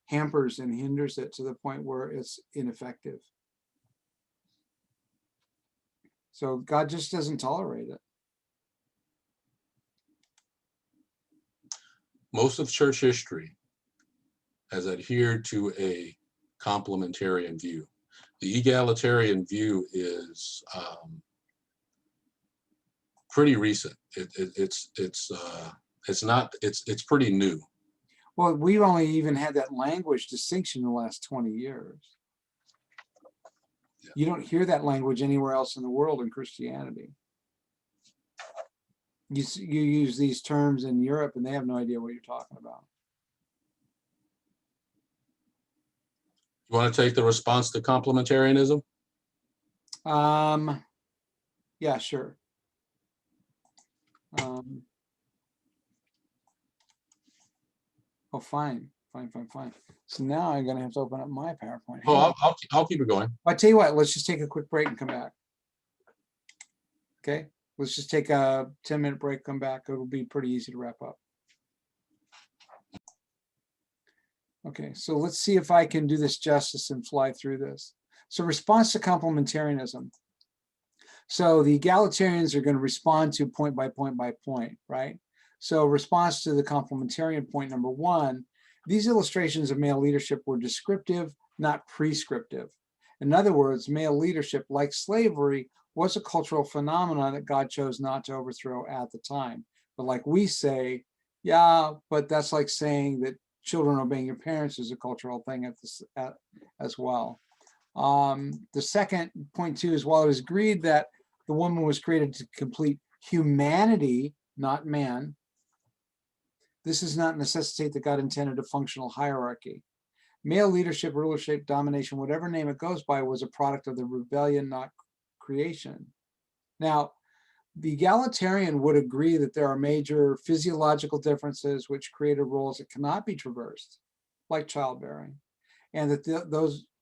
hampers and hinders it to the point where it's ineffective. So God just doesn't tolerate it. Most of church history has adhered to a complementarian view. The egalitarian view is pretty recent. It's pretty new. Well, we've only even had that language distinction in the last 20 years. Yeah. You don't hear that language anywhere else in the world in Christianity. You use these terms in Europe and they have no idea what you're talking about. You want to take the response to complementarianism? Yeah, sure. Oh, fine. So now I'm gonna have to open up my PowerPoint. Oh, Hang on. I'll keep it going. I tell you what, let's just take a quick break and come back. Okay, let's just take a 10-minute break, come back. It'll be pretty easy to wrap up. Okay, so let's see if I can do this justice and fly through this. So response to complementarianism. So the egalitarians are going to respond to point by point by point, right? So response to the complementarian point number one, these illustrations of male leadership were descriptive, not prescriptive. In other words, male leadership, like slavery, was a cultural phenomenon that God chose not to overthrow at the time. But like we say, yeah, but that's like saying that children obeying your parents is a cultural thing as well. The second point too is, while it is agreed that the woman was created to complete humanity, not man, this does not necessitate that God intended a functional hierarchy. Male leadership, rulership, domination, whatever name it goes by, was a product of the rebellion, not creation. Now, the egalitarian would agree that there are major physiological differences which created roles that cannot be traversed, like childbearing, and that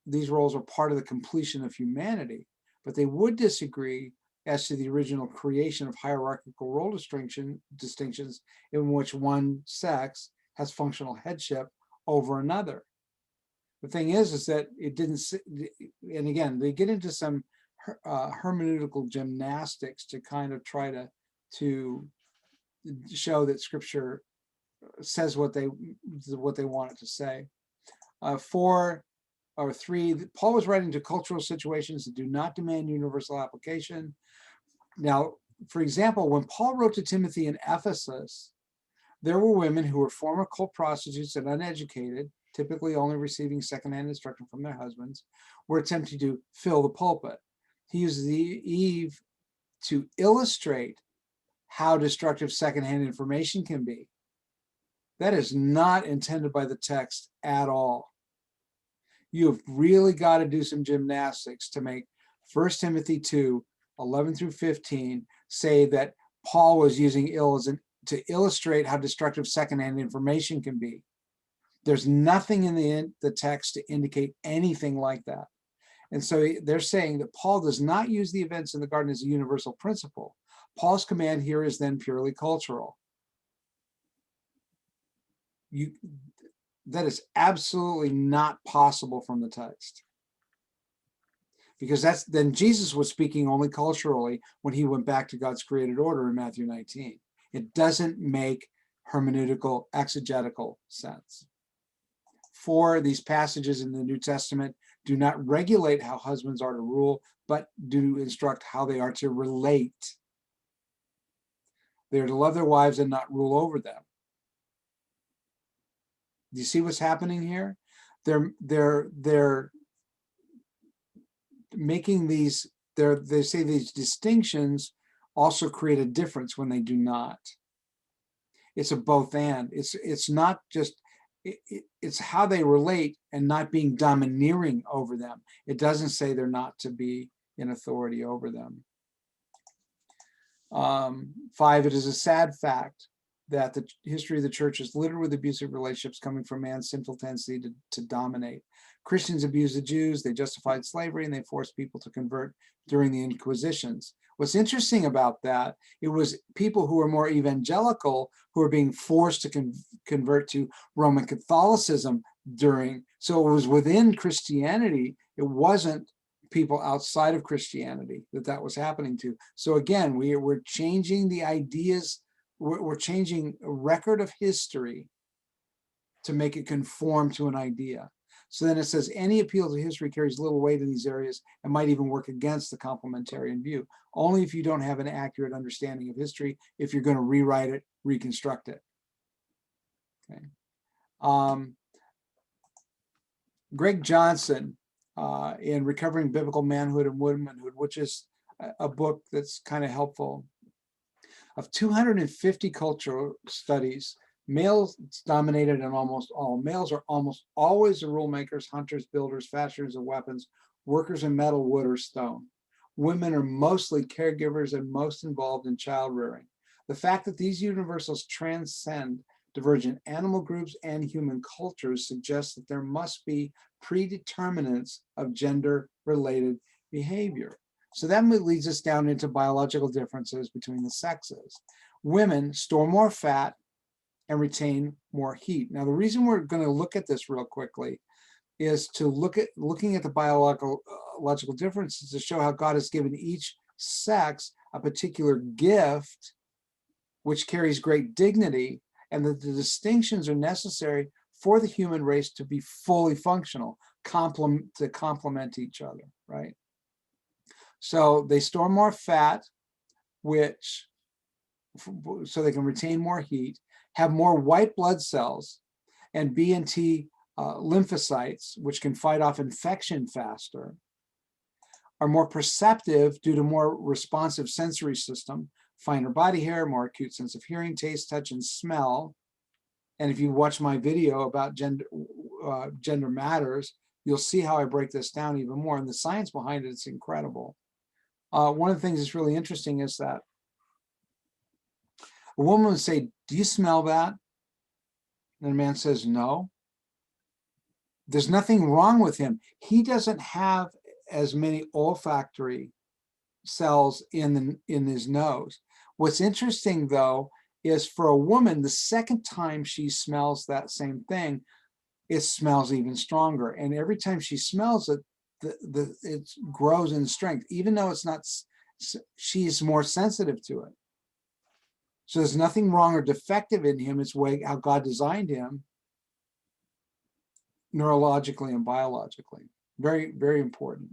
these roles are part of the completion of humanity. But they would disagree as to the original creation of hierarchical role distinctions in which one sex has functional headship over another. The thing is that it didn't, and again, they get into some hermeneutical gymnastics to kind of try to show that Scripture says what they want it to say. 4 or 3, Paul was writing to cultural situations that do not demand universal application. Now, for example, when Paul wrote to Timothy in Ephesus, there were women who were former cult prostitutes and uneducated, typically only receiving secondhand instruction from their husbands, were attempting to fill the pulpit. He used Eve to illustrate how destructive secondhand information can be. That is not intended by the text at all. You have really got to do some gymnastics to make 1 Timothy 2, 11 through 15 say that Paul was using to illustrate how destructive secondhand information can be. There's nothing in the text to indicate anything like that. And so they're saying that Paul does not use the events in the garden as a universal principle. Paul's command here is then purely cultural. That is absolutely not possible from the text. Because then Jesus was speaking only culturally when he went back to God's created order in Matthew 19. It doesn't make hermeneutical, exegetical sense. 4, these passages in the New Testament do not regulate how husbands are to rule, but do instruct how they are to relate. They are to love their wives and not rule over them. Do you see what's happening here? They're making these, they say these distinctions also create a difference when they do not. It's a both and. It's not just, it's how they relate and not being domineering over them. It doesn't say they're not to be in authority over them. 5, it is a sad fact that the history of the church is littered with abusive relationships coming from man's sinful tendency to dominate. Christians abused the Jews, they justified slavery, and they forced people to convert during the Inquisitions. What's interesting about that, it was people who were more evangelical who were being forced to convert to Roman Catholicism so it was within Christianity, it wasn't people outside of Christianity that was happening to. So again, we're changing the ideas, we're changing a record of history to make it conform to an idea. So then it says any appeal to history carries little weight in these areas and might even work against the complementarian view, only if you don't have an accurate understanding of history, if you're going to rewrite it, reconstruct it. Okay. Greg Johnson, in Recovering Biblical Manhood and Womanhood, which is a book that's kind of helpful. Of 250 cultural studies, males dominated in almost all. Males are almost always the rule makers, hunters, builders, fashioners of weapons, workers in metal, wood, or stone. Women are mostly caregivers and most involved in child rearing. The fact that these universals transcend divergent animal groups and human cultures suggests that there must be predeterminants of gender-related behavior. So that leads us down into biological differences between the sexes. Women store more fat and retain more heat. Now, the reason we're going to look at this real quickly is to looking at the biological differences to show how God has given each sex a particular gift which carries great dignity, and that the distinctions are necessary for the human race to be fully functional, to complement each other, right? So they store more fat, so they can retain more heat, have more white blood cells and B and T lymphocytes, which can fight off infection faster, are more perceptive due to more responsive sensory system, finer body hair, more acute sense of hearing, taste, touch, and smell. And if you watch my video about gender matters, you'll see how I break this down even more. And the science behind it is incredible. One of the things that's really interesting is that a woman would say, "Do you smell that?" And a man says, "No." There's nothing wrong with him. He doesn't have as many olfactory cells in his nose. What's interesting, though, is for a woman, the second time she smells that same thing, it smells even stronger. And every time she smells it, it grows in strength, even though it's not, she's more sensitive to it. So there's nothing wrong or defective in him. It's how God designed him neurologically and biologically. Very, very important.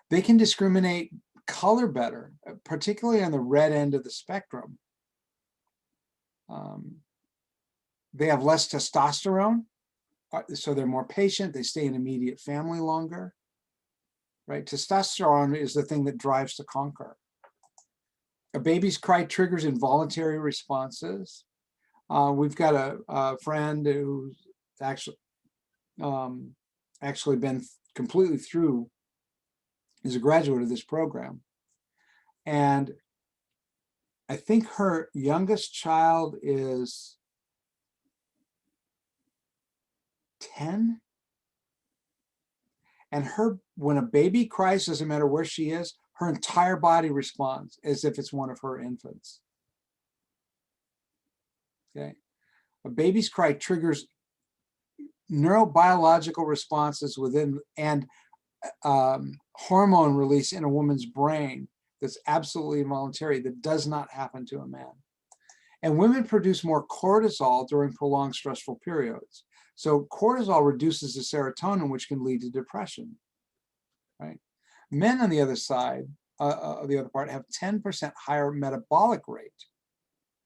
They can discriminate color better, particularly on the red end of the spectrum. They have less testosterone, so they're more patient. They stay in immediate family longer, right? Testosterone is the thing that drives to conquer. A baby's cry triggers involuntary responses. We've got a friend who's actually been completely through, is a graduate of this program. And I think her youngest child is 10. And when a baby cries, doesn't matter where she is, her entire body responds as if it's one of her infants. Okay. A baby's cry triggers neurobiological responses within and hormone release in a woman's brain that's absolutely involuntary, that does not happen to a man. And women produce more cortisol during prolonged stressful periods. So cortisol reduces the serotonin, which can lead to depression, right? Men, on the other side, the other part, have 10% higher metabolic rate,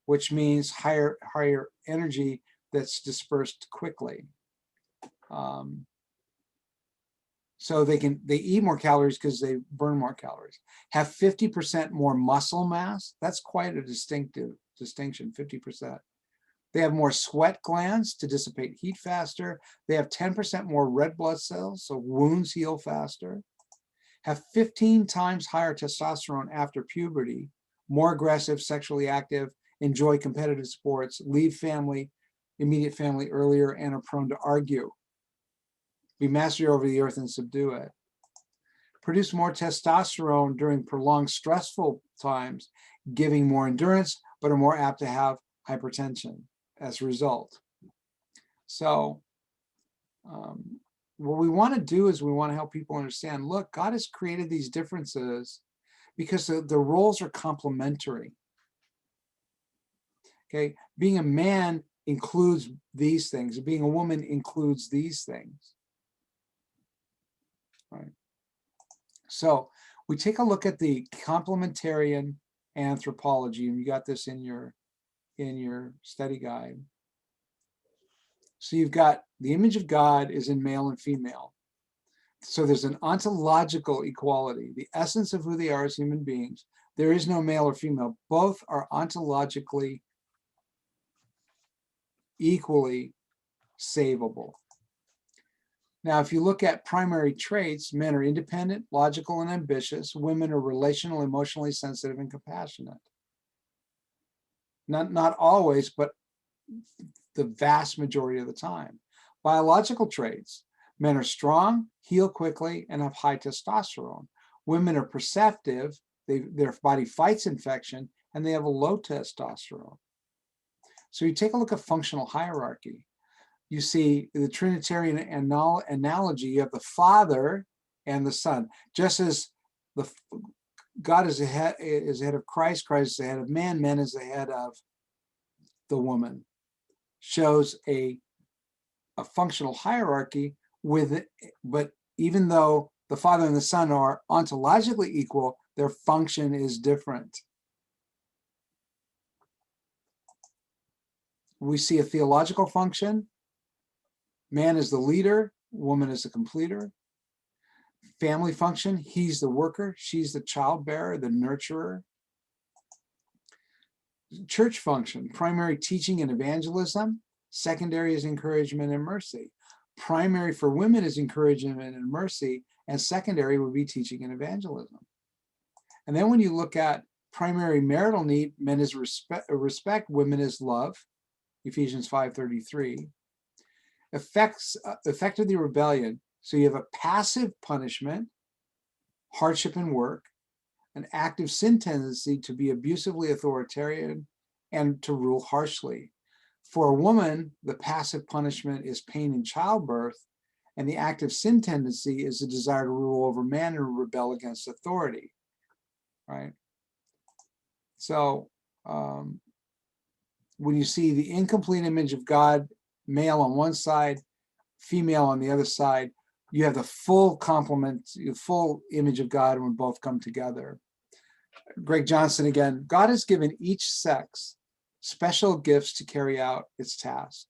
which means higher energy that's dispersed quickly. So they eat more calories because they burn more calories. Have 50% more muscle mass. That's quite a distinction, 50%. They have more sweat glands to dissipate heat faster. They have 10% more red blood cells, so wounds heal faster. Have 15 times higher testosterone after puberty, more aggressive, sexually active, enjoy competitive sports, leave immediate family earlier, and are prone to argue. Be master over the earth and subdue it. Produce more testosterone during prolonged stressful times, giving more endurance, but are more apt to have hypertension as a result. So what we want to do is we want to help people understand, look, God has created these differences because the roles are complementary. Okay, being a man includes these things, being a woman includes these things. Right. So we take a look at the complementarian anthropology, and you got this in your study guide. So you've got the image of God is in male and female. So there's an ontological equality, the essence of who they are as human beings. There is no male or female. Both are ontologically equally savable. Now, if you look at primary traits, men are independent, logical, and ambitious. Women are relational, emotionally sensitive, and compassionate. Not always, but the vast majority of the time. Biological traits, men are strong, heal quickly, and have high testosterone. Women are perceptive, their body fights infection, and they have a low testosterone. So you take a look at functional hierarchy. You see the Trinitarian analogy, you have the Father and the Son. Just as God is the head of Christ, Christ is the head of man, man is the head of the woman. Shows a functional hierarchy with it, but even though the Father and the Son are ontologically equal, their function is different. We see a theological function. Man is the leader, woman is the completer. Family function, he's the worker, she's the childbearer, the nurturer. Church function, primary teaching and evangelism. Secondary is encouragement and mercy. Primary for women is encouragement and mercy, and secondary would be teaching and evangelism. And then when you look at primary marital need, men is respect, women is love, Ephesians 5:33. Effect of the rebellion, so you have a passive punishment, hardship in work, an active sin tendency to be abusively authoritarian and to rule harshly. For a woman, the passive punishment is pain in childbirth, and the active sin tendency is the desire to rule over man and rebel against authority, right? So when you see the incomplete image of God, male on one side, female on the other side, you have the full complement, the full image of God when both come together. Greg Johnson again, God has given each sex special gifts to carry out its task.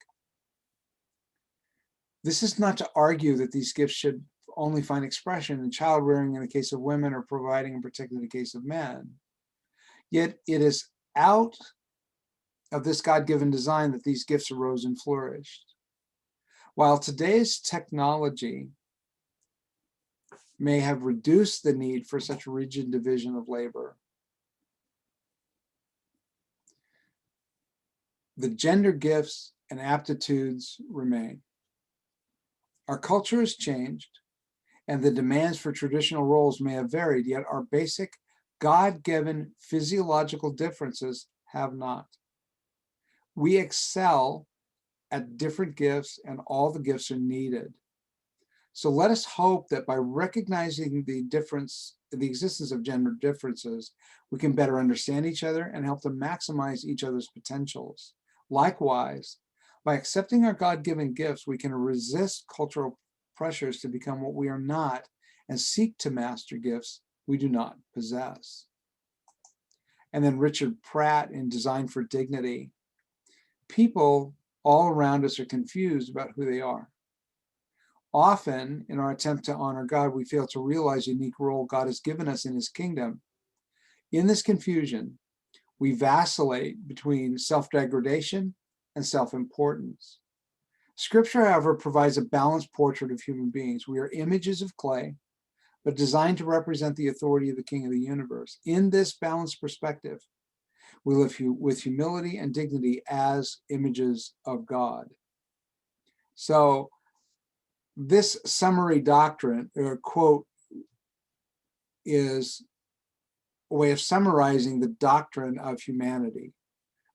This is not to argue that these gifts should only find expression in child rearing in the case of women or providing and protecting in the case of men. Yet it is out of this God-given design that these gifts arose and flourished. While today's technology may have reduced the need for such rigid division of labor, the gender gifts and aptitudes remain. Our culture has changed, and the demands for traditional roles may have varied, yet our basic God-given physiological differences have not. We excel at different gifts, and all the gifts are needed. So let us hope that by recognizing the existence of gender differences, we can better understand each other and help to maximize each other's potentials. Likewise, by accepting our God-given gifts, we can resist cultural pressures to become what we are not and seek to master gifts we do not possess. And then Richard Pratt in Design for Dignity. People all around us are confused about who they are. Often, in our attempt to honor God, we fail to realize the unique role God has given us in his kingdom. In this confusion, we vacillate between self-degradation and self-importance. Scripture, however, provides a balanced portrait of human beings. We are images of clay, but designed to represent the authority of the King of the universe. In this balanced perspective, we live with humility and dignity as images of God. So this summary doctrine, or quote, is a way of summarizing the doctrine of humanity,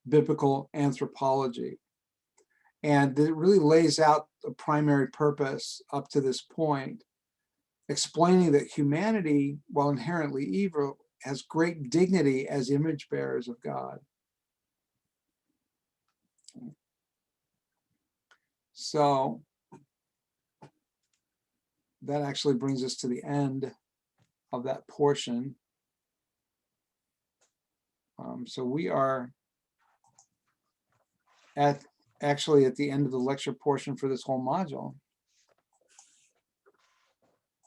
biblical anthropology. And it really lays out the primary purpose up to this point, explaining that humanity, while inherently evil, has great dignity as image bearers of God. So that actually brings us to the end of that portion. So we are at actually at the end of the lecture portion for this whole module.